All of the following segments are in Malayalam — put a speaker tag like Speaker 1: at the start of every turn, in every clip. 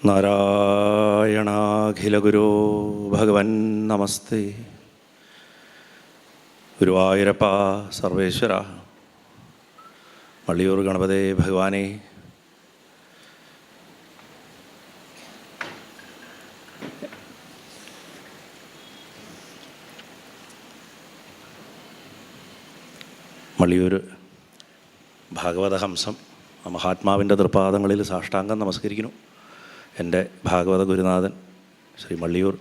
Speaker 1: നാരായണാഖിലഗുരോ ഭഗവൻ നമസ്തേ. ഗുരുവായൂരപ്പ സർവേശ്വര, മള്ളിയൂർ ഗണപതേ ഭഗവാനെ, മള്ളിയൂർ ഭാഗവതഹംസം മഹാത്മാവിൻ്റെ തൃപ്പാദങ്ങളിൽ സാഷ്ടാംഗം നമസ്കരിക്കുന്നു. എൻ്റെ ഭാഗവത ഗുരുനാഥൻ ശ്രീ മള്ളിയൂർ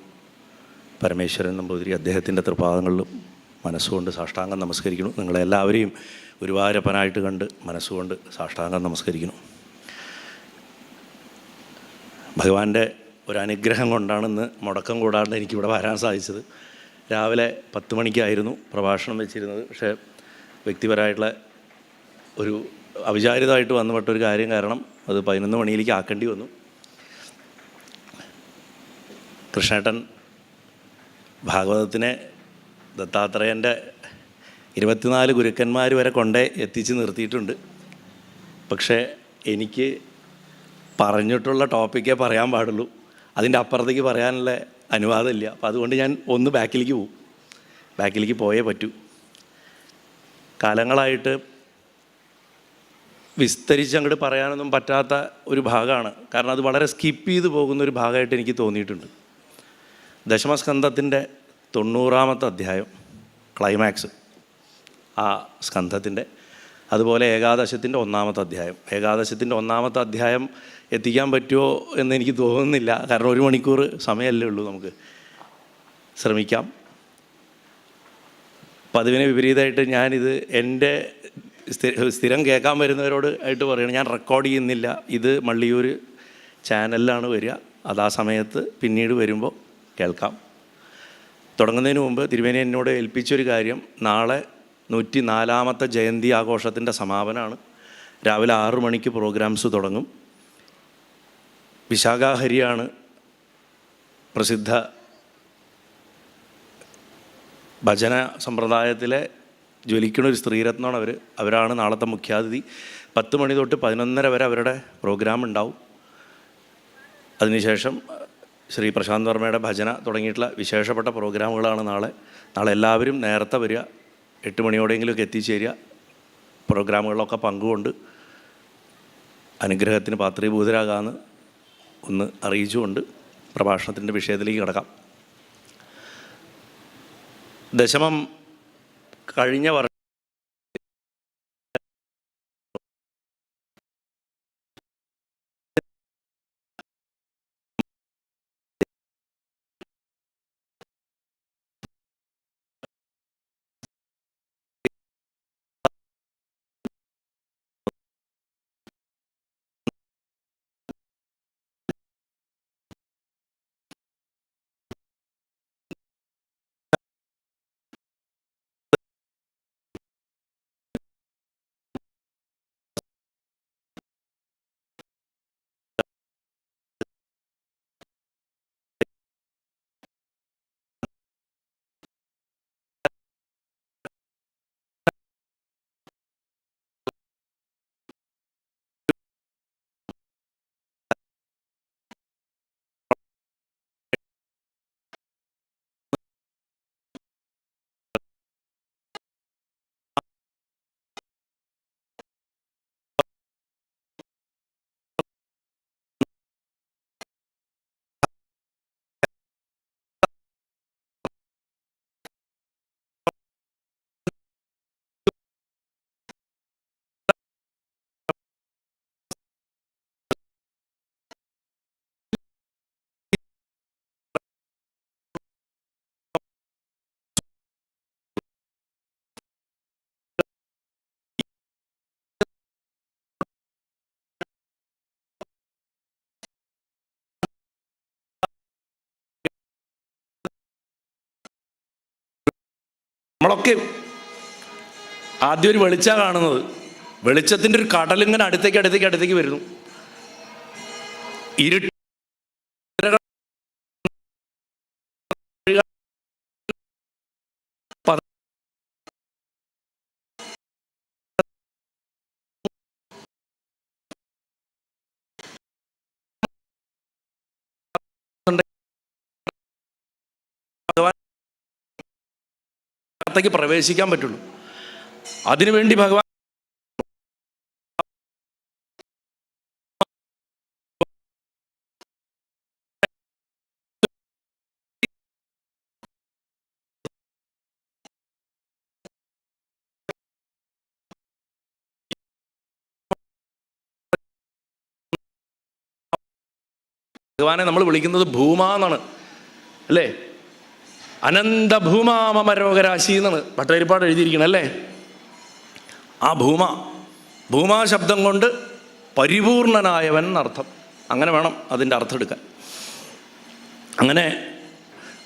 Speaker 1: പരമേശ്വരൻ നമ്പൂതിരി, അദ്ദേഹത്തിൻ്റെ തൃപ്പാദങ്ങളിലും മനസ്സുകൊണ്ട് സാഷ്ടാംഗം നമസ്കരിക്കുന്നു. നിങ്ങളെല്ലാവരെയും ഗുരുവായൂരപ്പനായിട്ട് കണ്ട് മനസ്സുകൊണ്ട് സാഷ്ടാംഗം നമസ്കരിക്കുന്നു. ഭഗവാന്റെ ഒരു അനുഗ്രഹം കൊണ്ടാണ് ഇന്ന് മുടക്കം കൂടാണ്ട് എനിക്കിവിടെ വരാൻ സാധിച്ചത്. രാവിലെ 10 മണിക്കായിരുന്നു പ്രഭാഷണം വെച്ചിരുന്നത്. പക്ഷേ വ്യക്തിപരമായിട്ടുള്ള ഒരു അവിചാരിതമായിട്ട് വന്നുപെട്ടൊരു കാര്യം കാരണം അത് 11 മണിയിലേക്ക് ആക്കേണ്ടി വന്നു. കൃഷ്ണേട്ടൻ ഭാഗവതത്തിനെ ദത്താത്രേയൻ്റെ 24 ഗുരുക്കന്മാർ വരെ കൊണ്ടേ എത്തിച്ച് നിർത്തിയിട്ടുണ്ട്. പക്ഷേ എനിക്ക് പറഞ്ഞിട്ടുള്ള ടോപ്പിക്കേ പറയാൻ പാടുള്ളൂ, അതിൻ്റെ അപ്പുറത്തേക്ക് പറയാനുള്ള അനുവാദമില്ല. അപ്പോൾ അതുകൊണ്ട് ഞാൻ ഒന്ന് ബാക്കിലേക്ക് പോയേ പറ്റൂ. കാലങ്ങളായിട്ട് വിസ്തരിച്ചങ്ങോട്ട് പറയാനൊന്നും പറ്റാത്ത ഒരു ഭാഗമാണ്. കാരണം അത് വളരെ സ്കിപ്പ് ചെയ്ത് പോകുന്നൊരു ഭാഗമായിട്ട് എനിക്ക് തോന്നിയിട്ടുണ്ട്. ദശമസ്കന്ധത്തിൻ്റെ 90-ാമത്തെ അധ്യായം ക്ലൈമാക്സ്, ആ സ്കന്ധത്തിൻ്റെ, അതുപോലെ ഏകാദശത്തിൻ്റെ 1-ാമത്തെ അധ്യായം. ഏകാദശത്തിൻ്റെ 1-ാമത്തെ അധ്യായം എത്തിക്കാൻ പറ്റുമോ എന്ന് എനിക്ക് തോന്നുന്നില്ല. കാരണം 1 മണിക്കൂർ സമയമല്ലേ ഉള്ളൂ. നമുക്ക് ശ്രമിക്കാം. പതിവിന് വിപരീതമായിട്ട് ഞാനിത് എൻ്റെ സ്ഥിരം കേൾക്കാൻ വരുന്നവരോട് ആയിട്ട് പറയുകയാണ്, ഞാൻ റെക്കോർഡ് ചെയ്യുന്നില്ല. ഇത് മള്ളിയൂർ ചാനലിലാണ് വരിക. അത് ആ സമയത്ത് പിന്നീട് വരുമ്പോൾ കേൾക്കാം. തുടങ്ങുന്നതിന് മുമ്പ് തിരുമേനി എന്നോട് ഏൽപ്പിച്ചൊരു കാര്യം, നാളെ 104-ാമത്തെ ജയന്തി ആഘോഷത്തിൻ്റെ സമാപനമാണ്. രാവിലെ 6 മണിക്ക് പ്രോഗ്രാംസ് തുടങ്ങും. വിശാഖാഹരിയാണ് പ്രസിദ്ധ ഭജന സമ്പ്രദായത്തിലെ ജ്വലിക്കുന്ന ഒരു സ്ത്രീരത്നമാണ് അവരാണ് നാളത്തെ മുഖ്യാതിഥി. 10 മണി തൊട്ട് 11:30 വരെ അവരുടെ പ്രോഗ്രാം ഉണ്ടാവും. അതിനുശേഷം ശ്രീ പ്രശാന്ത് വർമ്മയുടെ ഭജന തുടങ്ങിയിട്ടുള്ള വിശേഷപ്പെട്ട പ്രോഗ്രാമുകളാണ് നാളെ. എല്ലാവരും നേരത്തെ വരിക, 8 മണിയോടെയെങ്കിലുമൊക്കെ എത്തിച്ചേരുക. പ്രോഗ്രാമുകളിലൊക്കെ പങ്കുകൊണ്ട് അനുഗ്രഹത്തിന് പാത്രീഭൂതരാകാമെന്ന് ഒന്ന് അറിയിച്ചുകൊണ്ട് പ്രഭാഷണത്തിൻ്റെ വിഷയത്തിലേക്ക് കിടക്കാം. ദശമം കഴിഞ്ഞ വർഷം നമ്മളൊക്കെ ആദ്യം ഒരു വെളിച്ചമാണ് കാണുന്നത്. വെളിച്ചത്തിൻ്റെ ഒരു കടലിങ്ങനെ അടുത്തേക്ക് വരുന്നു. ഇരുട്ട് അതിനകത്തേക്ക് പ്രവേശിക്കാൻ പറ്റുള്ളൂ. അതിനുവേണ്ടി ഭഗവാൻ ഭഗവാനെ നമ്മൾ വിളിക്കുന്നത് ഭൂമ എന്നാണ് അല്ലേ? അനന്ത ഭൂമാമരോഗരാശി എന്നാണ് ഭട്ടതിരിപ്പാട് എഴുതിയിരിക്കണം അല്ലേ? ആ ഭൂമാ ശബ്ദം കൊണ്ട് പരിപൂർണനായവൻ എന്നർത്ഥം. അങ്ങനെ വേണം അതിൻ്റെ അർത്ഥം എടുക്കാൻ. അങ്ങനെ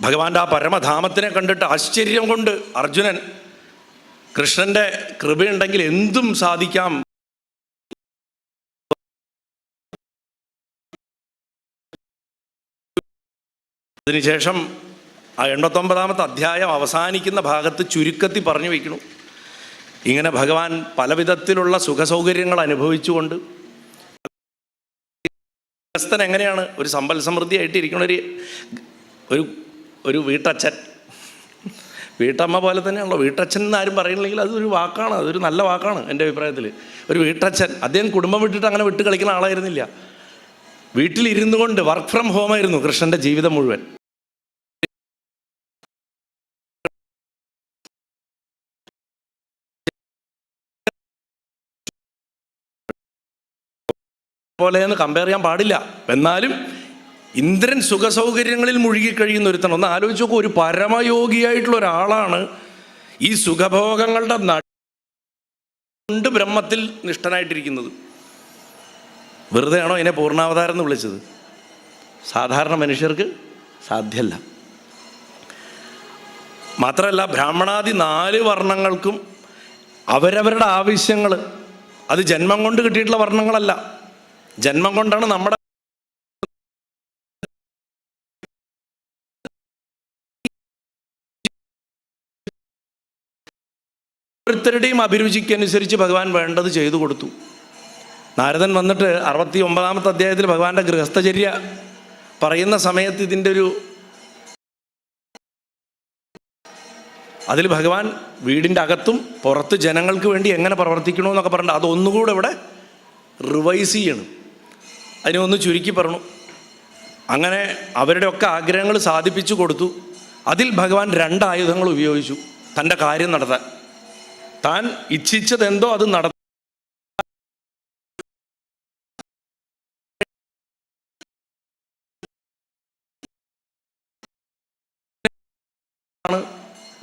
Speaker 1: ഭഗവാന്റെ ആ പരമധാമത്തിനെ കണ്ടിട്ട് ആശ്ചര്യം കൊണ്ട് അർജുനൻ, കൃഷ്ണൻ്റെ കൃപയുണ്ടെങ്കിൽ എന്തും സാധിക്കാം, അതിനുശേഷം ആ 89-ാമത്തെ അധ്യായം അവസാനിക്കുന്ന ഭാഗത്ത് ചുരുക്കത്തി പറഞ്ഞു വയ്ക്കണു. ഇങ്ങനെ ഭഗവാൻ പലവിധത്തിലുള്ള സുഖസൗകര്യങ്ങൾ അനുഭവിച്ചുകൊണ്ട് ഗൃഹസ്ഥൻ എങ്ങനെയാണ് ഒരു സമ്പൽ സമൃദ്ധിയായിട്ടിരിക്കണ ഒരു വീട്ടച്ഛൻ, വീട്ടമ്മ പോലെ തന്നെയാണല്ലോ. വീട്ടച്ഛൻ എന്നാരും പറയണില്ലെങ്കിൽ അതൊരു വാക്കാണ്, അതൊരു നല്ല വാക്കാണ് എൻ്റെ അഭിപ്രായത്തിൽ. ഒരു വീട്ടച്ഛൻ, അദ്ദേഹം കുടുംബം വിട്ടിട്ട് അങ്ങനെ വിട്ട് കളിക്കുന്ന ആളായിരുന്നില്ല. വീട്ടിലിരുന്നു കൊണ്ട് വർക്ക് ഫ്രം ഹോമായിരുന്നു കൃഷ്ണൻ്റെ ജീവിതം മുഴുവൻ. പോലെയെന്ന് കമ്പയർ ചെയ്യാൻ പാടില്ല. എന്നാലും ഇന്ദ്രൻ സുഖസൗകര്യങ്ങളിൽ മുഴുകിക്കഴിയുന്ന ഒരുത്തണം. ഒന്ന് ആലോചിച്ച് നോക്കൂ, ഒരു പരമയോഗിയായിട്ടുള്ള ഒരാളാണ് ഈ സുഖഭോഗങ്ങളുടെ കൊണ്ട് ബ്രഹ്മത്തിൽ നിഷ്ഠനായിട്ടിരിക്കുന്നത്. വെറുതെ ആണോ ഇതിനെ പൂർണ്ണാവതാരം എന്ന് വിളിച്ചത്? സാധാരണ മനുഷ്യർക്ക് സാധ്യമല്ല. മാത്രമല്ല, ബ്രാഹ്മണാദി 4 വർണ്ണങ്ങൾക്കും അവരവരുടെ ആവശ്യങ്ങൾ, അത് ജന്മം കൊണ്ട് കിട്ടിയിട്ടുള്ള വർണ്ണങ്ങളല്ല. ജന്മം കൊണ്ടാണ് നമ്മുടെ ഓരോരുത്തരുടെയും അഭിരുചിക്കനുസരിച്ച് ഭഗവാൻ വേണ്ടത് ചെയ്തു കൊടുത്തു. നാരദൻ വന്നിട്ട് 69-ാമത്തെ അധ്യായത്തിൽ ഭഗവാന്റെ ഗൃഹസ്ഥചര്യ പറയുന്ന സമയത്ത് ഇതിൻ്റെ അതിൽ ഭഗവാൻ വീടിൻ്റെ അകത്തും പുറത്ത് ജനങ്ങൾക്ക് വേണ്ടി എങ്ങനെ പ്രവർത്തിക്കണമെന്നൊക്കെ പറഞ്ഞിട്ട് അതൊന്നുകൂടെ ഇവിടെ റിവൈസ് ചെയ്യണം. അതിനൊന്ന് ചുരുക്കി പറഞ്ഞു. അങ്ങനെ അവരുടെയൊക്കെ ആഗ്രഹങ്ങൾ സാധിപ്പിച്ചു കൊടുത്തു. അതിൽ ഭഗവാൻ 2 ആയുധങ്ങൾ ഉപയോഗിച്ചു തൻ്റെ കാര്യം നടത്താൻ. താൻ ഇച്ഛിച്ചതെന്തോ അത് നടത്താൻ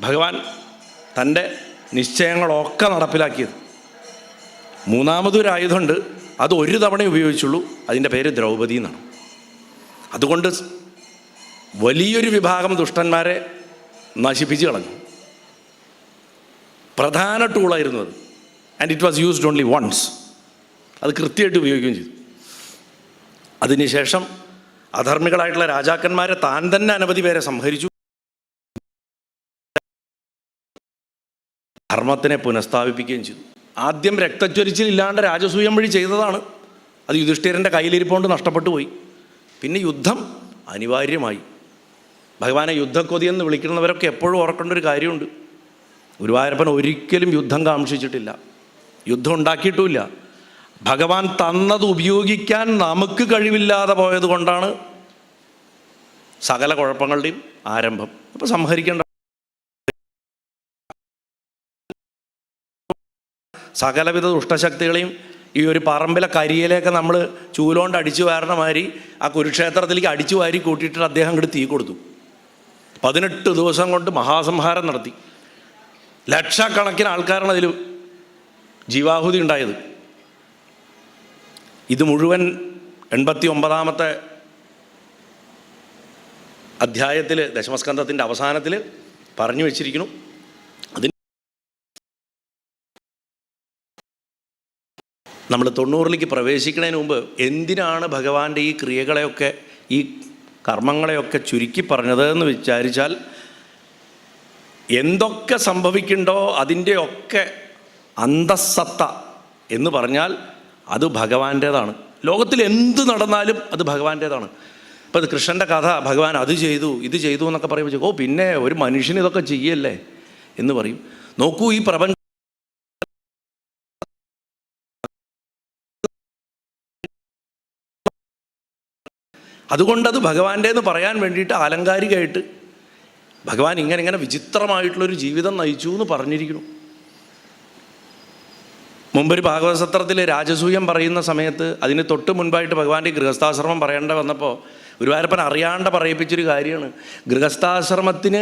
Speaker 1: ഭഗവാൻ തൻ്റെ നിശ്ചയങ്ങളൊക്കെ നടപ്പിലാക്കിയത്. 3-മതൊരു ആയുധമുണ്ട്, അത് ഒരു തവണ ഉപയോഗിച്ചുള്ളൂ. അതിൻ്റെ പേര് ദ്രൗപദി എന്നാണ്. അതുകൊണ്ട് വലിയൊരു വിഭാഗം ദുഷ്ടന്മാരെ നശിപ്പിച്ച് കളഞ്ഞു. പ്രധാന ടൂളായിരുന്നു അത്. And it was used only once. അത് കൃത്യമായിട്ട് ഉപയോഗിക്കുകയും ചെയ്തു. അതിനുശേഷം അധർമ്മികളായിട്ടുള്ള രാജാക്കന്മാരെ താൻ തന്നെ അനവധി പേരെ സംഹരിച്ചു. ധർമ്മത്തിനെ പുനഃസ്ഥാപിപ്പിക്കുകയും ചെയ്തു. ആദ്യം രക്തച്ചൊരിച്ചിലില്ലാണ്ട് രാജസൂയം വഴി ചെയ്തതാണ്. അത് യുധിഷ്ഠിരൻ്റെ കയ്യിലിരിപ്പോണ്ട് നഷ്ടപ്പെട്ടു പോയി. പിന്നെ യുദ്ധം അനിവാര്യമായി. ഭഗവാനെ യുദ്ധക്കൊതി എന്ന് വിളിക്കുന്നവരൊക്കെ എപ്പോഴും ഓർക്കേണ്ട ഒരു കാര്യമുണ്ട്. ഗുരുവായൂരപ്പൻ ഒരിക്കലും യുദ്ധം കാക്ഷിച്ചിട്ടില്ല, യുദ്ധം ഉണ്ടാക്കിയിട്ടുമില്ല. ഭഗവാൻ തന്നത് ഉപയോഗിക്കാൻ നമുക്ക് കഴിവില്ലാതെ പോയത് കൊണ്ടാണ് സകല കുഴപ്പങ്ങളുടെയും ആരംഭം. അപ്പോൾ സംഹരിക്കേണ്ട സകലവിധ ദുഷ്ടശക്തികളെയും ഈ ഒരു പറമ്പിലെ കരിയിലേക്ക് നമ്മൾ ചൂലോണ്ട് അടിച്ചു വാരണ മാതിരി ആ കുരുക്ഷേത്രത്തിലേക്ക് അടിച്ചു വാരി കൂട്ടിയിട്ട് അദ്ദേഹം അങ്ങോട്ട് തീ കൊടുത്തു. 18 ദിവസം കൊണ്ട് മഹാസംഹാരം നടത്തി. ലക്ഷക്കണക്കിന് ആൾക്കാരാണ് അതിൽ ജീവാഹുതി ഉണ്ടായത്. ഇത് മുഴുവൻ 89-ാമത്തെ അധ്യായത്തിൽ ദശമസ്കന്ധത്തിൻ്റെ അവസാനത്തിൽ പറഞ്ഞു വെച്ചിരിക്കുന്നു. അതിന് നമ്മൾ 90-ലേക്ക് പ്രവേശിക്കുന്നതിന് മുമ്പ് എന്തിനാണ് ഭഗവാന്റെ ഈ ക്രിയകളെയൊക്കെ, ഈ കർമ്മങ്ങളെയൊക്കെ ചുരുക്കി പറഞ്ഞത് എന്ന് വിചാരിച്ചാൽ, എന്തൊക്കെ സംഭവിക്കുന്നുണ്ടോ അതിൻ്റെയൊക്കെ അന്തസ്സത്ത എന്ന് പറഞ്ഞാൽ അത് ഭഗവാന്റേതാണ്. ലോകത്തിൽ എന്ത് നടന്നാലും അത് ഭഗവാന്റേതാണ്. ഇപ്പോൾ കൃഷ്ണൻ്റെ കഥ, ഭഗവാൻ അത് ചെയ്തു ഇത് ചെയ്തു എന്നൊക്കെ പറയുമ്പോൾ പിന്നെ ഒരു മനുഷ്യന് ഇതൊക്കെ ചെയ്യല്ലേ എന്ന് പറയും. നോക്കൂ, ഈ പ്രപഞ്ചം അതുകൊണ്ടത് ഭഗവാന്റേന്ന് പറയാൻ വേണ്ടിയിട്ട് ആലങ്കാരികമായിട്ട് ഭഗവാൻ ഇങ്ങനെ വിചിത്രമായിട്ടുള്ളൊരു ജീവിതം നയിച്ചു എന്ന് പറഞ്ഞിരിക്കുന്നു. മുമ്പൊരു ഭാഗവത സത്രത്തിൽ രാജസൂയം പറയുന്ന സമയത്ത് അതിന് തൊട്ട് മുൻപായിട്ട് ഭഗവാന്റെ ഗൃഹസ്ഥാശ്രമം പറയേണ്ട വന്നപ്പോൾ ഗുരുവായൂരപ്പൻ അറിയാണ്ട് പറയിപ്പിച്ചൊരു കാര്യമാണ്. ഗൃഹസ്ഥാശ്രമത്തിന്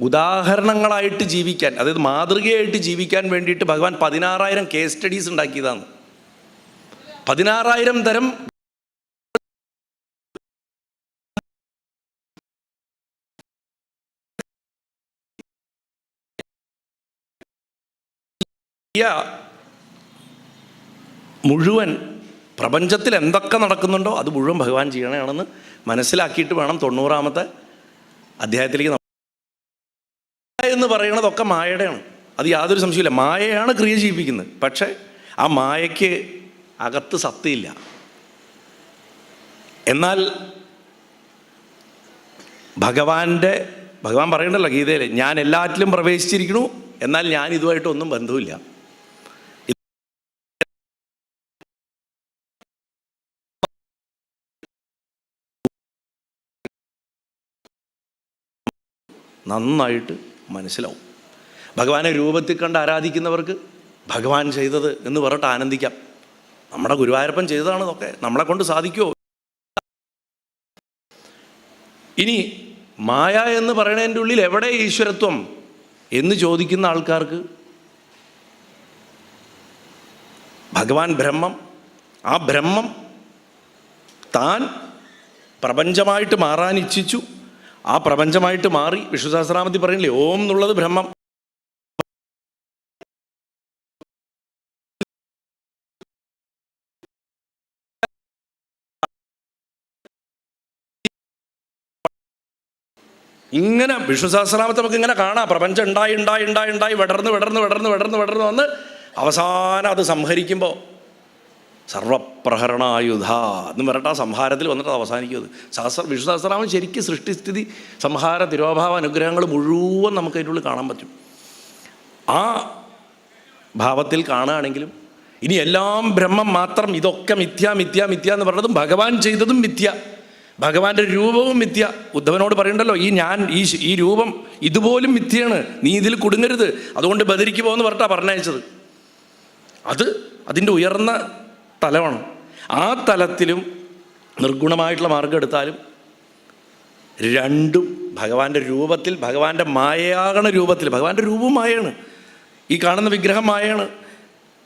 Speaker 1: ഉദാഹരണങ്ങളായിട്ട് ജീവിക്കാൻ, അതായത് മാതൃകയായിട്ട് ജീവിക്കാൻ വേണ്ടിയിട്ട് ഭഗവാൻ 16,000 കേസ് സ്റ്റഡീസ് ഉണ്ടാക്കിയതാണ്. 16,000 തരം മുഴുവൻ പ്രപഞ്ചത്തിൽ എന്തൊക്കെ നടക്കുന്നുണ്ടോ അത് മുഴുവൻ ഭഗവാൻ ചെയ്യണമാണെന്ന് മനസ്സിലാക്കിയിട്ട് വേണം 90-ാമത്തെ അധ്യായത്തിലേക്ക്. എന്ന് പറയണതൊക്കെ മായയുടെയാണ്, അത് യാതൊരു സംശയമില്ല. മായയാണ് ക്രിയ ചെയ്യിപ്പിക്കുന്നത്. പക്ഷേ ആ മായയ്ക്ക് അകത്ത് സത്യമില്ല. എന്നാൽ ഭഗവാൻ പറയണ്ടല്ലോ ഗീതയിൽ, ഞാൻ എല്ലാറ്റിലും പ്രവേശിച്ചിരിക്കണു, എന്നാൽ ഞാൻ ഇതുമായിട്ടൊന്നും ബന്ധമില്ല. നന്നായിട്ട് മനസ്സിലാവും. ഭഗവാനെ രൂപത്തിൽ കണ്ട് ആരാധിക്കുന്നവർക്ക് ഭഗവാൻ ചെയ്തത് എന്ന് പറഞ്ഞിട്ട് ആനന്ദിക്കാം. നമ്മുടെ ഗുരുവായൂരപ്പൻ ചെയ്തതാണ് ഇതൊക്കെ, നമ്മളെ കൊണ്ട് സാധിക്കുമോ? ഇനി മായ എന്ന് പറയണതിൻ്റെ ഉള്ളിൽ എവിടെ ഈശ്വരത്വം എന്ന് ചോദിക്കുന്ന ആൾക്കാർക്ക് ഭഗവാൻ ബ്രഹ്മം, ആ ബ്രഹ്മം താൻ പ്രപഞ്ചമായിട്ട് മാറാൻ ഇച്ഛിച്ചു, ആ പ്രപഞ്ചമായിട്ട് മാറി. വിഷ്ണു സഹസ്രനാമത്തിൽ പറയണില്ലേ, ഓം എന്നുള്ളത് ബ്രഹ്മം. ഇങ്ങനെ വിഷ്ണു സഹസ്രനാമത്തെ നമുക്ക് ഇങ്ങനെ കാണാം. പ്രപഞ്ചം ഉണ്ടായി വിടർന്ന് വന്ന് അവസാനം അത് സംഹരിക്കുമ്പോൾ സർവപ്രഹരണായുധ എന്ന് പറഞ്ഞിട്ട് ആ സംഹാരത്തിൽ വന്നിട്ട് അവസാനിക്കും. വിഷ്ണു സഹസ്രനാമം ശരിക്കും സൃഷ്ടിസ്ഥിതി സംഹാര തിരോഭാവ അനുഗ്രഹങ്ങൾ മുഴുവൻ നമുക്ക് അതിനുള്ളിൽ കാണാൻ പറ്റും. ആ ഭാവത്തിൽ കാണുകയാണെങ്കിലും ഇനി എല്ലാം ബ്രഹ്മം മാത്രം, ഇതൊക്കെ മിഥ്യ എന്ന് പറഞ്ഞതും ഭഗവാൻ ചെയ്തതും മിഥ്യ, ഭഗവാന്റെ രൂപവും മിഥ്യ. ഉദ്ധവനോട് പറയണ്ടല്ലോ, ഈ രൂപം ഇതുപോലും മിഥ്യയാണ്, നീ ഇതിൽ കുടുങ്ങരുത്, അതുകൊണ്ട് ബദരിക്ക് പോകുമെന്ന് പറഞ്ഞിട്ടാണ് പറഞ്ഞയച്ചത്. അതിൻ്റെ ഉയർന്ന തലമാണ്. ആ തലത്തിലും നിർഗുണമായിട്ടുള്ള മാർഗം എടുത്താലും രണ്ടും ഭഗവാന്റെ രൂപത്തിൽ, ഭഗവാന്റെ മായയാകണ രൂപത്തിൽ, ഭഗവാന്റെ രൂപവും മായയാണ്, ഈ കാണുന്ന വിഗ്രഹം മായയാണ്.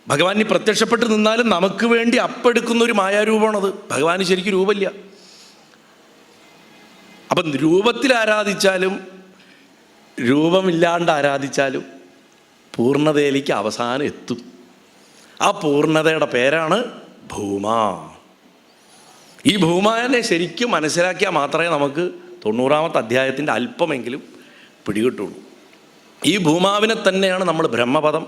Speaker 1: ഭഗവാൻ ഈ പ്രത്യക്ഷപ്പെട്ട് നിന്നാലും നമുക്ക് വേണ്ടി അപ്പെടുക്കുന്ന ഒരു മായാരൂപമാണത്. ഭഗവാന് ശരിക്കും രൂപമില്ല. അപ്പം രൂപത്തിൽ ആരാധിച്ചാലും രൂപമില്ലാണ്ട് ആരാധിച്ചാലും പൂർണ്ണതയിലേക്ക് അവസാനം എത്തും. ആ പൂർണ്ണതയുടെ പേരാണ് ഭൂമ. ഈ ഭൂമാനെ ശരിക്കും മനസ്സിലാക്കിയാൽ മാത്രമേ നമുക്ക് 90-ാമത്തെ അധ്യായത്തിൻ്റെ അല്പമെങ്കിലും പിടികിട്ടുള്ളൂ. ഈ ഭൂമാവിനെ തന്നെയാണ് നമ്മൾ ബ്രഹ്മപദം.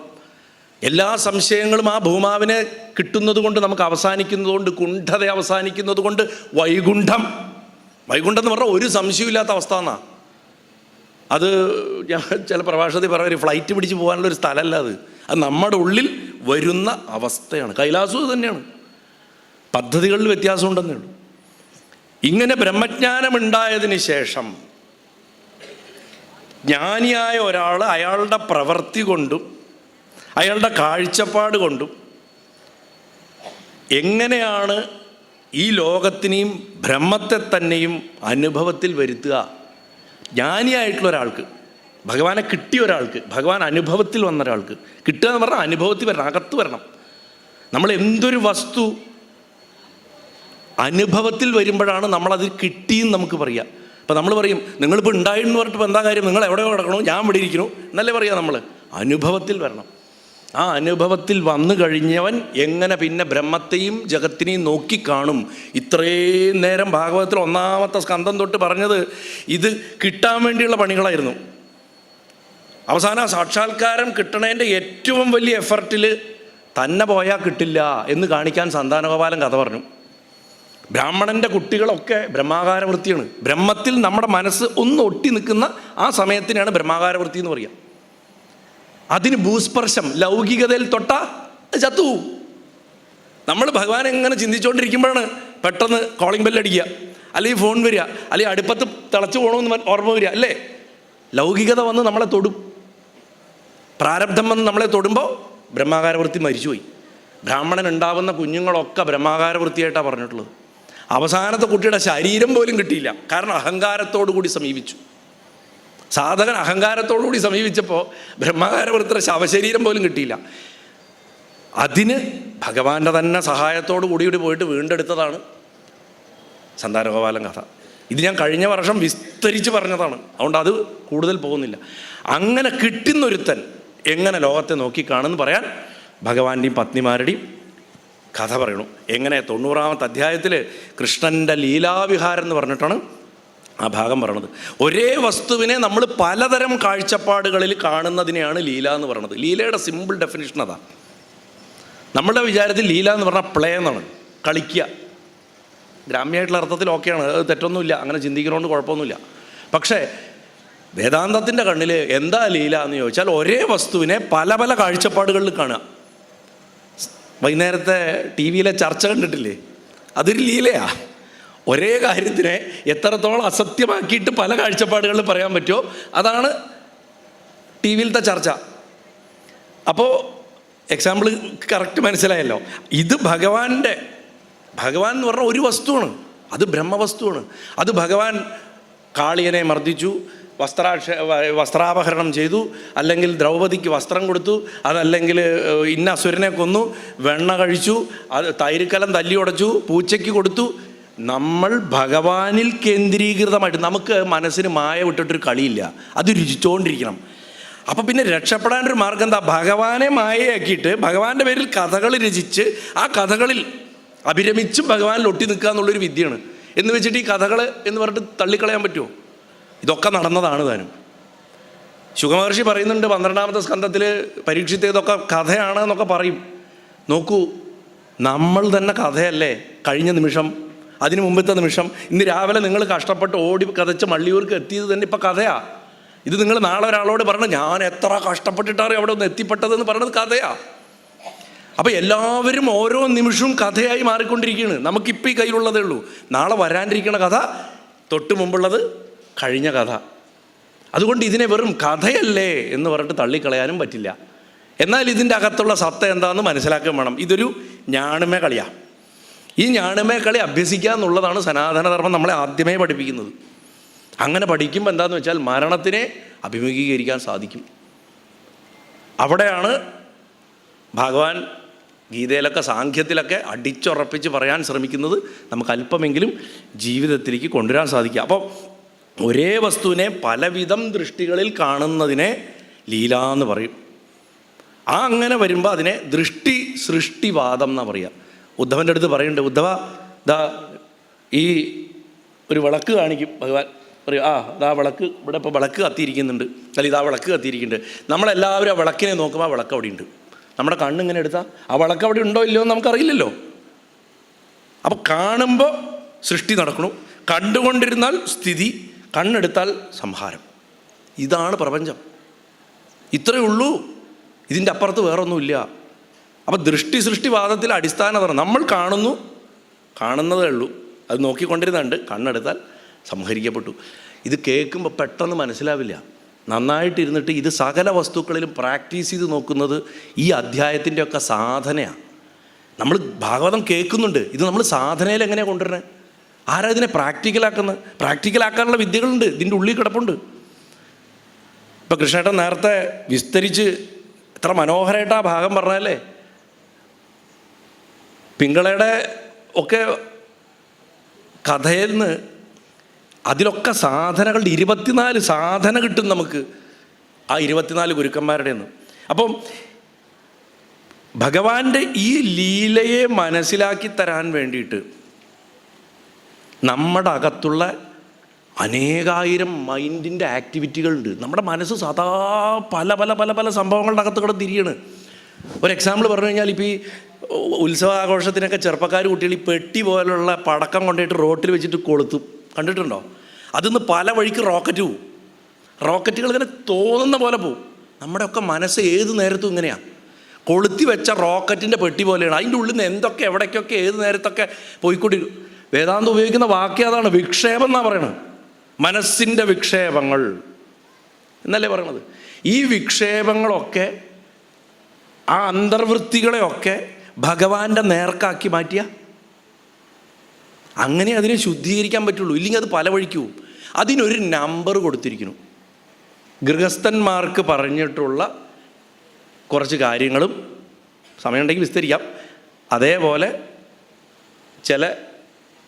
Speaker 1: എല്ലാ സംശയങ്ങളും ആ ഭൂമാവിനെ കിട്ടുന്നത് കൊണ്ട് നമുക്ക് അവസാനിക്കുന്നതുകൊണ്ട്, കുണ്ഠത അവസാനിക്കുന്നത് കൊണ്ട് വൈകുണ്ഠം എന്ന് പറഞ്ഞാൽ ഒരു സംശയമില്ലാത്ത അവസ്ഥ എന്നാ. അത് ഞാൻ ചില പ്രഭാഷണത്തിൽ പറയാം, ഫ്ലൈറ്റ് പിടിച്ച് പോകാനുള്ളൊരു സ്ഥലമല്ല അത് നമ്മുടെ ഉള്ളിൽ വരുന്ന അവസ്ഥയാണ്. കൈലാസവും തന്നെയാണ്, പദ്ധതികളിൽ വ്യത്യാസമുണ്ടെന്നേ ഉള്ളൂ. ഇങ്ങനെ ബ്രഹ്മജ്ഞാനമുണ്ടായതിന് ശേഷം ജ്ഞാനിയായ ഒരാൾ അയാളുടെ പ്രവൃത്തി കൊണ്ടും അയാളുടെ കാഴ്ചപ്പാട് കൊണ്ടും എങ്ങനെയാണ് ഈ ലോകത്തിനെയും ബ്രഹ്മത്തെ തന്നെയും അനുഭവത്തിൽ വരുത്തുക. ജ്ഞാനിയായിട്ടുള്ള ഒരാൾക്ക്, ഭഗവാനെ കിട്ടിയ ഒരാൾക്ക്, ഭഗവാൻ അനുഭവത്തിൽ വന്ന ഒരാൾക്ക്, കിട്ടുക എന്ന് പറഞ്ഞാൽ അനുഭവത്തിൽ വരണം, അകത്ത് വരണം. നമ്മൾ എന്തൊരു വസ്തു അനുഭവത്തിൽ വരുമ്പോഴാണ് നമ്മളത് കിട്ടിയെന്ന് നമുക്ക് പറയാം. അപ്പം നമ്മൾ പറയും, നിങ്ങളിപ്പോൾ ഉണ്ടായെന്ന് പറഞ്ഞിട്ട് എന്താ കാര്യം, നിങ്ങൾ എവിടെ കിടക്കണോ, ഞാൻ ഇവിടെ ഇരിക്കണോ എന്നല്ലേ പറയാം. നമ്മൾ അനുഭവത്തിൽ വരണം. ആ അനുഭവത്തിൽ വന്നു കഴിഞ്ഞവൻ എങ്ങനെ പിന്നെ ബ്രഹ്മത്തെയും ജഗത്തിനെയും നോക്കിക്കാണും. ഇത്രയും നേരം ഭാഗവതത്തിൽ 1-ാമത്തെ സ്കന്ധം തൊട്ട് പറഞ്ഞത് ഇത് കിട്ടാൻ വേണ്ടിയുള്ള പണികളായിരുന്നു. അവസാനം സാക്ഷാത്കാരം കിട്ടണതിൻ്റെ ഏറ്റവും വലിയ എഫർട്ടിൽ തന്നെ പോയാൽ കിട്ടില്ല എന്ന് കാണിക്കാൻ സന്താനഗോപാലൻ കഥ പറഞ്ഞു. ബ്രാഹ്മണൻ്റെ കുട്ടികളൊക്കെ ബ്രഹ്മാകാര വൃത്തിയാണ്. ബ്രഹ്മത്തിൽ നമ്മുടെ മനസ്സ് ഒന്ന് ഒട്ടി നിൽക്കുന്ന ആ സമയത്തിനാണ് ബ്രഹ്മാകാര വൃത്തി എന്ന് പറയുക. അതിന് ഭൂസ്പർശം ലൗകികതയിൽ തൊട്ട ചത്തു. നമ്മൾ ഭഗവാൻ എങ്ങനെ ചിന്തിച്ചുകൊണ്ടിരിക്കുമ്പോഴാണ് പെട്ടെന്ന് കോളിംഗ് ബെല്ലടിക്കുക, അല്ലെങ്കിൽ ഫോൺ വരിക, അല്ലെങ്കിൽ അടുപ്പത്ത് തിളച്ചു പോകണമെന്ന് ഓർമ്മ വരിക, അല്ലേ? ലൗകികത വന്ന് നമ്മളെ തൊടും, പ്രാരബ്ധം വന്ന് നമ്മളെ തൊടുമ്പോൾ ബ്രഹ്മാകാരവൃത്തി മരിച്ചുപോയി. ബ്രാഹ്മണൻ ഉണ്ടാവുന്ന കുഞ്ഞുങ്ങളൊക്കെ ബ്രഹ്മാകാരവൃത്തിയായിട്ടാണ് പറഞ്ഞിട്ടുള്ളത്. അവസാനത്തെ കുട്ടിയുടെ ശരീരം പോലും കിട്ടിയില്ല, കാരണം അഹങ്കാരത്തോടു കൂടി സമീപിച്ചു. സാധകൻ അഹങ്കാരത്തോടു കൂടി സമീപിച്ചപ്പോൾ ബ്രഹ്മാകാരവൃത്തിയുടെ ശവശരീരം പോലും കിട്ടിയില്ല. അതിന് ഭഗവാന്റെ തന്നെ സഹായത്തോടു കൂടി പോയിട്ട് വീണ്ടെടുത്തതാണ് സന്താനഗോപാലൻ കഥ. ഇത് ഞാൻ കഴിഞ്ഞ വർഷം വിസ്തരിച്ച് പറഞ്ഞതാണ്, അതുകൊണ്ട് അത് കൂടുതൽ പോകുന്നില്ല. അങ്ങനെ കിട്ടുന്നൊരുത്തൻ എങ്ങനെ ലോകത്തെ നോക്കിക്കാണെന്ന് പറയാൻ ഭഗവാന്റെയും പത്നിമാരുടെയും കഥ പറയണു. എങ്ങനെ 90-ാമത്തെ അധ്യായത്തിൽ കൃഷ്ണൻ്റെ ലീലാവിഹാരം എന്ന് പറഞ്ഞിട്ടാണ് ആ ഭാഗം പറയണത്. ഒരേ വസ്തുവിനെ നമ്മൾ പലതരം കാഴ്ചപ്പാടുകളിൽ കാണുന്നതിനെയാണ് ലീല എന്ന് പറയുന്നത്. ലീലയുടെ സിമ്പിൾ ഡെഫിനിഷൻ അതാ. നമ്മളുടെ വിചാരത്തിൽ ലീല എന്ന് പറഞ്ഞാൽ പ്ലേ എന്നാണ്, കളിക്കുക. ഗ്രാമ്യമായിട്ടുള്ള അർത്ഥത്തിൽ ഓക്കെയാണ്, അത് തെറ്റൊന്നുമില്ല, അങ്ങനെ ചിന്തിക്കുന്നതുകൊണ്ട് കുഴപ്പമൊന്നുമില്ല. പക്ഷേ വേദാന്തത്തിൻ്റെ കണ്ണിൽ എന്താ ലീല എന്ന് ചോദിച്ചാൽ ഒരേ വസ്തുവിനെ പല പല കാഴ്ചപ്പാടുകളിൽ കാണുക. വൈകുന്നേരത്തെ ടി വിയിലെ ചർച്ച കണ്ടിട്ടില്ലേ? അതൊരു ലീലയാ. ഒരേ കാര്യത്തിനെ എത്രത്തോളം അസത്യമാക്കിയിട്ട് പല കാഴ്ചപ്പാടുകളിൽ പറയാൻ പറ്റുമോ അതാണ് ടി വിയിലത്തെ ചർച്ച. അപ്പോൾ എക്സാമ്പിൾ കറക്റ്റ് മനസ്സിലായല്ലോ. ഇത് ഭഗവാൻ എന്ന് പറഞ്ഞാൽ ഒരു വസ്തുവാണ്, അത് ബ്രഹ്മവസ്തുവാണ്. അത് ഭഗവാൻ കാളിയനെ മർദ്ദിച്ചു, വസ്ത്രാപഹരണം ചെയ്തു, അല്ലെങ്കിൽ ദ്രൗപദിക്ക് വസ്ത്രം കൊടുത്തു, അതല്ലെങ്കിൽ ഇന്ന അസുരനെ കൊന്നു, വെണ്ണ കഴിച്ചു, അത് തൈരുക്കലം തല്ലി ഉടച്ചു, പൂച്ചയ്ക്ക് കൊടുത്തു. നമ്മൾ ഭഗവാനിൽ കേന്ദ്രീകൃതമായിട്ട്, നമുക്ക് മനസ്സിന് മായ വിട്ടിട്ടൊരു കളിയില്ല, അത് രുചിച്ചുകൊണ്ടിരിക്കണം. അപ്പം പിന്നെ രക്ഷപ്പെടാനൊരു മാർഗം എന്താ? ഭഗവാനെ മായയാക്കിയിട്ട് ഭഗവാന്റെ പേരിൽ കഥകൾ രചിച്ച് ആ കഥകളിൽ അഭിരമിച്ചും ഭഗവാനിൽ ഒട്ടി നിൽക്കുക എന്നുള്ളൊരു വിദ്യയാണ്. എന്ന് വെച്ചിട്ട് ഈ കഥകൾ എന്ന് പറഞ്ഞിട്ട് തള്ളിക്കളയാൻ പറ്റുമോ? ഇതൊക്കെ നടന്നതാണ് താനും. ശുഗമഹർഷി പറയുന്നുണ്ട് 12-ാമത്തെ സ്കന്ധത്തിൽ പരീക്ഷിത്ത് ഇതൊക്കെ കഥയാണ് എന്നൊക്കെ പറയും. നോക്കൂ, നമ്മൾ തന്നെ കഥയല്ലേ? കഴിഞ്ഞ നിമിഷം, അതിന് മുമ്പത്തെ നിമിഷം, ഇന്ന് രാവിലെ നിങ്ങൾ കഷ്ടപ്പെട്ട് ഓടി കഥച്ച് മള്ളിയൂർക്ക് എത്തിയത് തന്നെ ഇപ്പം കഥയാ. ഇത് നിങ്ങൾ നാളെ ഒരാളോട് പറഞ്ഞ് ഞാൻ എത്ര കഷ്ടപ്പെട്ടിട്ടാണ് അവിടെ ഒന്ന് എത്തിപ്പെട്ടതെന്ന് പറയുന്നത് കഥയാ. അപ്പോൾ എല്ലാവരും ഓരോ നിമിഷവും കഥയായി മാറിക്കൊണ്ടിരിക്കുകയാണ്. നമുക്കിപ്പോൾ ഈ കയ്യിലുള്ളതേ ഉള്ളൂ. നാളെ വരാനിരിക്കുന്ന കഥ, തൊട്ട് മുമ്പുള്ളത് കഴിഞ്ഞ കഥ. അതുകൊണ്ട് ഇതിനെ വെറും കഥയല്ലേ എന്ന് പറഞ്ഞിട്ട് തള്ളിക്കളയാനും പറ്റില്ല. എന്നാൽ ഇതിൻ്റെ അകത്തുള്ള സത്ത എന്താണെന്ന് മനസ്സിലാക്കാൻ വേണം. ഇതൊരു ഞാണുമേ കളിയാണ്. ഈ ഞാണുമേ കളി അഭ്യസിക്കുക എന്നുള്ളതാണ് സനാതനധർമ്മം നമ്മളെ ആദ്യമേ പഠിപ്പിക്കുന്നത്. അങ്ങനെ പഠിക്കുമ്പോൾ എന്താണെന്ന് വെച്ചാൽ മരണത്തിനെ അഭിമുഖീകരിക്കാൻ സാധിക്കും. അവിടെയാണ് ഭഗവാൻ ഗീതയിലൊക്കെ സാഖ്യത്തിലൊക്കെ അടിച്ചുറപ്പിച്ച് പറയാൻ ശ്രമിക്കുന്നത് നമുക്ക് അല്പമെങ്കിലും ജീവിതത്തിലേക്ക് കൊണ്ടുവരാൻ സാധിക്കുക. അപ്പോൾ ഒരേ വസ്തുവിനെ പലവിധം ദൃഷ്ടികളിൽ കാണുന്നതിനെ ലീല എന്ന് പറയും. ആ അങ്ങനെ വരുമ്പോൾ അതിനെ ദൃഷ്ടി സൃഷ്ടിവാദം എന്നാണ് പറയുക. ഉദ്ധവൻ്റെ അടുത്ത് പറയുന്നുണ്ട്, ഉദ്ധവ ദാ ഈ ഒരു വിളക്ക് കാണിക്കും ഭഗവാൻ, പറയും ഇതാ വിളക്ക്, ഇവിടെ ഇപ്പോൾ വിളക്ക് കത്തിയിരിക്കുന്നുണ്ട്, അല്ലെങ്കിൽ ഇതാ വിളക്ക് കത്തിയിരിക്കുന്നുണ്ട്. നമ്മളെല്ലാവരും ആ വിളക്കിനെ നോക്കുമ്പോൾ ആ വിളക്ക് അവിടെ ഉണ്ട്. നമ്മുടെ കണ്ണിങ്ങനെ എടുത്താൽ ആ വിളക്ക് അവിടെ ഉണ്ടോ ഇല്ലയോ എന്ന് നമുക്കറിയില്ലല്ലോ. അപ്പോൾ കാണുമ്പോൾ സൃഷ്ടി നടക്കണം, കണ്ടുകൊണ്ടിരുന്നാൽ സ്ഥിതി, കണ്ണെടുത്താൽ സംഹാരം. ഇതാണ് പ്രപഞ്ചം. ഇത്രയേ ഉള്ളൂ, ഇതിൻ്റെ അപ്പുറത്ത് വേറൊന്നുമില്ല. അപ്പോൾ ദൃഷ്ടി സൃഷ്ടിവാദത്തിൽ അടിസ്ഥാനതാണ് നമ്മൾ കാണുന്നതേ ഉള്ളൂ, അത് നോക്കിക്കൊണ്ടിരുന്നുണ്ട്, കണ്ണെടുത്താൽ സംഹരിക്കപ്പെട്ടു. ഇത് കേൾക്കുമ്പോൾ പെട്ടെന്ന് മനസ്സിലാവില്ല. നന്നായിട്ടിരുന്നിട്ട് ഇത് സകല വസ്തുക്കളിലും പ്രാക്ടീസ് ചെയ്ത് നോക്കുന്നത് ഈ അധ്യായത്തിൻ്റെയൊക്കെ സാധനയാണ്. നമ്മൾ ഭാഗവതം കേൾക്കുന്നുണ്ട്, ഇത് നമ്മൾ സാധനയിൽ എങ്ങനെയാണ് കൊണ്ടുവരണേ? ആരാ ഇതിനെ പ്രാക്ടിക്കലാക്കുന്നത്? പ്രാക്ടിക്കലാക്കാനുള്ള വിദ്യകളുണ്ട്, ഇതിൻ്റെ ഉള്ളിൽ കിടപ്പുണ്ട്. ഇപ്പം കൃഷ്ണേട്ടൻ നേരത്തെ വിസ്തരിച്ച് എത്ര മനോഹരമായിട്ട് ആ ഭാഗം പറഞ്ഞല്ലേ. പിങ്കളയുടെ ഒക്കെ കഥയിൽ നിന്ന് അതിലൊക്കെ സാധനകളുടെ 24 സാധന കിട്ടും നമുക്ക്, ആ 24 ഗുരുക്കന്മാരുടെ നിന്ന്. അപ്പം ഭഗവാന്റെ ഈ ലീലയെ മനസ്സിലാക്കി തരാൻ വേണ്ടിയിട്ട് നമ്മുടെ അകത്തുള്ള അനേകായിരം മൈൻഡിൻ്റെ ആക്ടിവിറ്റികളുണ്ട്. നമ്മുടെ മനസ്സ് സദാ പല പല പല പല സംഭവങ്ങളുടെ അകത്ത് കൂടെ തിരിയാണ്. ഒരു എക്സാമ്പിൾ പറഞ്ഞു കഴിഞ്ഞാൽ, ഇപ്പോൾ ഈ ഉത്സവാഘോഷത്തിനൊക്കെ ചെറുപ്പക്കാർ കുട്ടികൾ ഈ പെട്ടി പോലുള്ള പടക്കം കൊണ്ടുപോയിട്ട് റോട്ടിൽ വെച്ചിട്ട് കൊളുത്തും, കണ്ടിട്ടുണ്ടോ? അതിന്ന് പല വഴിക്ക് റോക്കറ്റ് പോവും. റോക്കറ്റുകൾ ഇങ്ങനെ തോന്നുന്ന പോലെ പോവും. നമ്മുടെയൊക്കെ മനസ്സ് ഏത് നേരത്തും ഇങ്ങനെയാണ്, കൊളുത്തി വെച്ച റോക്കറ്റിൻ്റെ പെട്ടി പോലെയാണ്. അതിൻ്റെ ഉള്ളിൽ നിന്ന് എന്തൊക്കെ എവിടേക്കൊക്കെ ഏത് നേരത്തൊക്കെ പോയിക്കൊണ്ടിരിക്കും. വേദാന്തം ഉപയോഗിക്കുന്ന വാക്യം അതാണ്, വിക്ഷേപം എന്നാണ് പറയണത്. മനസ്സിൻ്റെ വിക്ഷേപങ്ങൾ എന്നല്ലേ പറയണത്. ഈ വിക്ഷേപങ്ങളൊക്കെ, ആ അന്തർവൃത്തികളെയൊക്കെ ഭഗവാന്റെ നേർക്കാക്കി മാറ്റിയ അങ്ങനെ അതിനെ ശുദ്ധീകരിക്കാൻ പറ്റുള്ളൂ. ഇല്ലെങ്കിൽ അത് പല വഴിക്ക് പോവും. അതിനൊരു നമ്പർ കൊടുത്തിരിക്കുന്നു. ഗൃഹസ്ഥന്മാർക്ക് പറഞ്ഞിട്ടുള്ള കുറച്ച് കാര്യങ്ങളും സമയമുണ്ടെങ്കിൽ വിസ്തരിക്കാം. അതേപോലെ ചില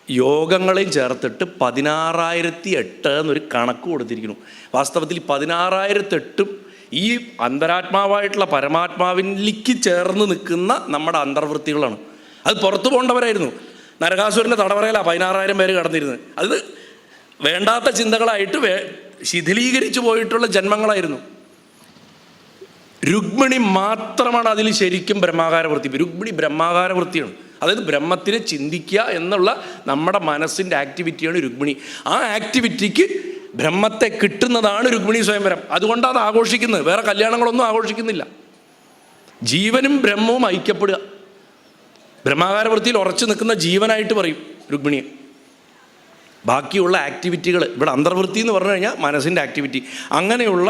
Speaker 1: യോഗങ്ങളെയും ചേർത്തിട്ട് 16,008 എന്നൊരു കണക്ക് കൊടുത്തിരിക്കുന്നു. വാസ്തവത്തിൽ 16,008 ഈ അന്തരാത്മാവായിട്ടുള്ള പരമാത്മാവിലേക്ക് ചേർന്ന് നിൽക്കുന്ന നമ്മുടെ അന്തർവൃത്തികളാണ്. അത് പുറത്തു പോകേണ്ടവരായിരുന്നു. നരകാസുരൻ്റെ തടവറയിലാണ് 16,000 പേര് കടന്നിരുന്നത്. അത് വേണ്ടാത്ത ചിന്തകളായിട്ട് ശിഥിലീകരിച്ചു പോയിട്ടുള്ള ജന്മങ്ങളായിരുന്നു. രുക്മിണി മാത്രമാണ് അതിൽ ശരിക്കും ബ്രഹ്മാകാര വൃത്തി. രുക്മിണി ബ്രഹ്മാകാര വൃത്തിയാണ്. അതായത് ബ്രഹ്മത്തിനെ ചിന്തിക്കുക എന്നുള്ള നമ്മുടെ മനസ്സിൻ്റെ ആക്ടിവിറ്റിയാണ് രുക്മിണി. ആ ആക്ടിവിറ്റിക്ക് ബ്രഹ്മത്തെ കിട്ടുന്നതാണ് രുക്മിണി സ്വയംവരം. അതുകൊണ്ടാണ് അത് ആഘോഷിക്കുന്നത്. വേറെ കല്യാണങ്ങളൊന്നും ആഘോഷിക്കുന്നില്ല. ജീവനും ബ്രഹ്മവും ഐക്യപ്പെടുക. ബ്രഹ്മാകാര വൃത്തിയിൽ ഉറച്ചു നിൽക്കുന്ന ജീവനായിട്ട് പറയും രുക്മിണിയെ. ബാക്കിയുള്ള ആക്ടിവിറ്റികൾ ഇവിടെ അന്തർവൃത്തി എന്ന് പറഞ്ഞു കഴിഞ്ഞാൽ മനസ്സിൻ്റെ ആക്ടിവിറ്റി. അങ്ങനെയുള്ള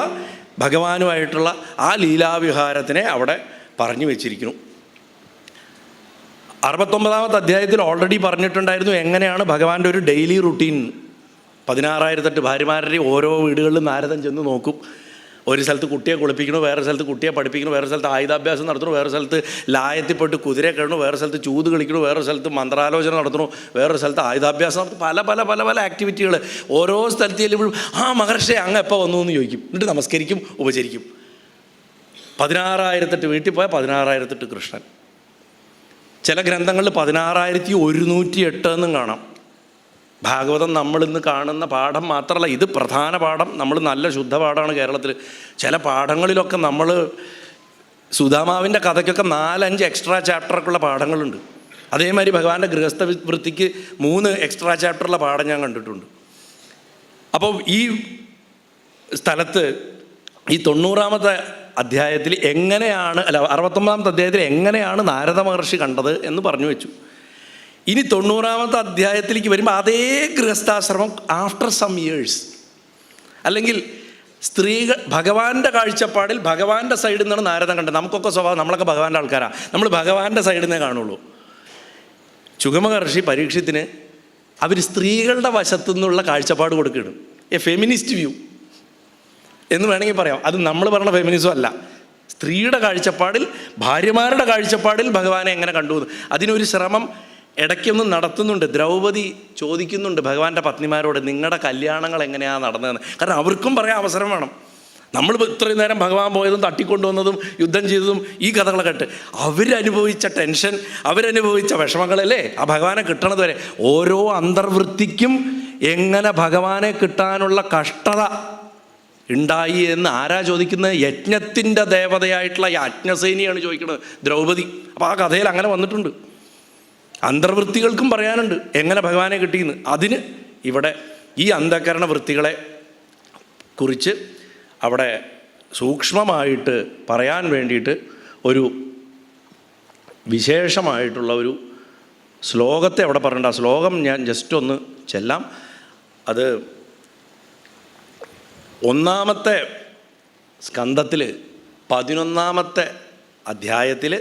Speaker 1: ഭഗവാനുമായിട്ടുള്ള ആ ലീലാവിഹാരത്തിനെ അവിടെ പറഞ്ഞു വെച്ചിരിക്കുന്നു. 69-ാമത്തെ അധ്യായത്തിൽ ഓൾറെഡി പറഞ്ഞിട്ടുണ്ടായിരുന്നു എങ്ങനെയാണ് ഭഗവാന്റെ ഒരു ഡെയിലി റുട്ടീൻ. 16,008 ഭാര്യമാരുടെ ഓരോ വീടുകളിലും നാരദൻ ചെന്ന് നോക്കും. ഒരു സ്ഥലത്ത് കുട്ടിയെ കുളിപ്പിക്കണു, വേറെ സ്ഥലത്ത് കുട്ടിയെ പഠിപ്പിക്കണു, വേറെ സ്ഥലത്ത് ആയുധാഭ്യാസം നടത്തണു, വേറെ സ്ഥലത്ത് ലായത്തിൽ പോയിട്ട് കുതിരയെ കിടന്നു, വേറെ സ്ഥലത്ത് ചൂത് കളിക്കണു, വേറെ സ്ഥലത്ത് മന്ത്രാലോചന നടത്തണു, വേറൊരു സ്ഥലത്ത് ആയുധാഭ്യാസം നടത്തും. പല പല പല പല ആക്ടിവിറ്റികൾ. ഓരോ സ്ഥലത്ത് ചെല്ലുമ്പോഴും ആ മഹർഷി അങ്ങ് എപ്പോൾ വന്നു എന്ന് ചോദിക്കും. എന്നിട്ട് നമസ്കരിക്കും, ഉപചരിക്കും. 16,008 വീട്ടിൽ പോയാൽ 16,008 കൃഷ്ണൻ. ചില ഗ്രന്ഥങ്ങളിൽ 16,108 എന്നും കാണാം. ഭാഗവതം നമ്മളിന്ന് കാണുന്ന പാഠം മാത്രമല്ല, ഇത് പ്രധാന പാഠം. നമ്മൾ നല്ല ശുദ്ധ പാഠമാണ് കേരളത്തിൽ. ചില പാഠങ്ങളിലൊക്കെ നമ്മൾ സുധാമാവിൻ്റെ കഥയ്ക്കൊക്കെ 4-5 എക്സ്ട്രാ ചാപ്റ്ററൊക്കെയുള്ള പാഠങ്ങളുണ്ട്. അതേമാതിരി ഭഗവാന്റെ ഗൃഹസ്ഥ വൃത്തിക്ക് 3 എക്സ്ട്രാ ചാപ്റ്ററുള്ള പാഠം ഞാൻ കണ്ടിട്ടുണ്ട്. അപ്പോൾ ഈ സ്ഥലത്ത് ഈ 90-ാമത്തെ അധ്യായത്തിൽ എങ്ങനെയാണ്, അല്ല 69-ാമത്തെ അധ്യായത്തിൽ എങ്ങനെയാണ് നാരദ മഹർഷി കണ്ടത് എന്ന് പറഞ്ഞു വെച്ചു. ഇനി 90-ാമത്തെ അധ്യായത്തിലേക്ക് വരുമ്പോൾ അതേ ഗൃഹസ്ഥാശ്രമം ആഫ്റ്റർ സം ഇയേഴ്സ്, അല്ലെങ്കിൽ സ്ത്രീകൾ ഭഗവാന്റെ കാഴ്ചപ്പാടിൽ ഭഗവാന്റെ സൈഡിൽ നിന്നാണ് നാരദം കണ്ടത്. നമുക്കൊക്കെ സ്വഭാവം, നമ്മളൊക്കെ ഭഗവാന്റെ ആൾക്കാരാണ്, നമ്മൾ ഭഗവാന്റെ സൈഡിൽ നിന്നേ കാണുള്ളൂ. ശുഗമഹർഷി പരീക്ഷത്തിന് അവർ സ്ത്രീകളുടെ വശത്തു നിന്നുള്ള കാഴ്ചപ്പാട് കൊടുക്കുകയാണ്. എ ഫെമിനിസ്റ്റ് വ്യൂ എന്ന് വേണമെങ്കിൽ പറയാം. അത് നമ്മൾ പറഞ്ഞ ഫെമിനിസം അല്ല. സ്ത്രീയുടെ കാഴ്ചപ്പാടിൽ, ഭാര്യമാരുടെ കാഴ്ചപ്പാടിൽ ഭഗവാനെ എങ്ങനെ കണ്ടു, അതിനൊരു ശ്രമം ഇടയ്ക്കൊന്നും നടത്തുന്നുണ്ട്. ദ്രൗപദി ചോദിക്കുന്നുണ്ട് ഭഗവാന്റെ പത്നിമാരോട്, നിങ്ങളുടെ കല്യാണങ്ങൾ എങ്ങനെയാണ് നടന്നതെന്ന്. കാരണം അവർക്കും പറയാൻ അവസരം വേണം. നമ്മൾ ഇത്രയും നേരം ഭഗവാൻ പോയതും തട്ടിക്കൊണ്ടുവന്നതും യുദ്ധം ചെയ്തതും ഈ കഥകളൊക്കെ കേട്ട് അവരനുഭവിച്ച ടെൻഷൻ, അവരനുഭവിച്ച വിഷമങ്ങളല്ലേ ആ ഭഗവാനെ കിട്ടണത് വരെ. ഓരോ അന്തർവൃത്തിക്കും എങ്ങനെ ഭഗവാനെ കിട്ടാനുള്ള കഷ്ടത ഉണ്ടായി എന്ന് ആരാ ചോദിക്കുന്നത്? യജ്ഞത്തിൻ്റെ ദേവതയായിട്ടുള്ള യജ്ഞസേനിയാണ് ചോദിക്കുന്നത്, ദ്രൗപദി. അപ്പോൾ ആ കഥയിൽ അങ്ങനെ വന്നിട്ടുണ്ട്. അന്തർവൃത്തികൾക്കും പറയാനുണ്ട് എങ്ങനെ ഭഗവാനെ കിട്ടിയെന്ന്. അതിന് ഇവിടെ ഈ അന്ധകരണ വൃത്തികളെ കുറിച്ച് അവിടെ സൂക്ഷ്മമായിട്ട് പറയാൻ വേണ്ടിയിട്ട് ഒരു വിശേഷമായിട്ടുള്ള ഒരു ശ്ലോകത്തെ അവിടെ പറയേണ്ട. ആ ശ്ലോകം ഞാൻ ജസ്റ്റ് ഒന്ന് ചെല്ലാം. അത് 1-ാമത്തെ സ്കന്ധത്തിൽ 11-ാമത്തെ അധ്യായത്തിൽ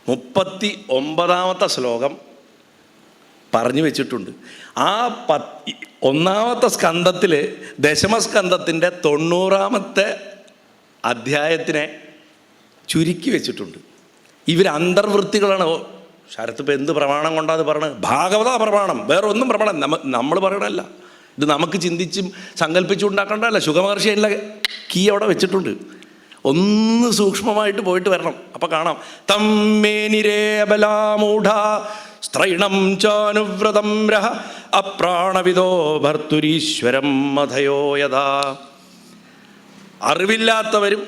Speaker 1: 39-ാമത്തെ ശ്ലോകം പറഞ്ഞു വെച്ചിട്ടുണ്ട്. ആ 1-ാമത്തെ സ്കന്ധത്തിൽ ദശമസ്കന്ധത്തിൻ്റെ 90-ാമത്തെ അധ്യായത്തിനെ ചുരുക്കി വെച്ചിട്ടുണ്ട്. ഇവർ അന്തർവൃത്തികളാണ്. ശരത്ത് ഇപ്പം എന്ത് പ്രമാണം കൊണ്ടാണ് പറഞ്ഞത്? ഭാഗവത പ്രമാണം, വേറെ ഒന്നും പ്രമാണം നമ്മൾ പറയണമല്ല. ഇത് നമുക്ക് ചിന്തിച്ചും സങ്കല്പിച്ചും ഉണ്ടാക്കേണ്ടതല്ല. ശുഗമഹർഷി അതിൻ്റെ കീ അവിടെ വെച്ചിട്ടുണ്ട്. ഒന്ന് സൂക്ഷ്മമായിട്ട് പോയിട്ട് വരണം, അപ്പം കാണാം. തം മേനിരേബലാമൂഢ സ്ത്രൈണം ചാനുവ്രതം രഹ അപ്രാണവിദോ ഭർത്തുരീശ്വരം മധയോ യഥാ. അറിവില്ലാത്തവരും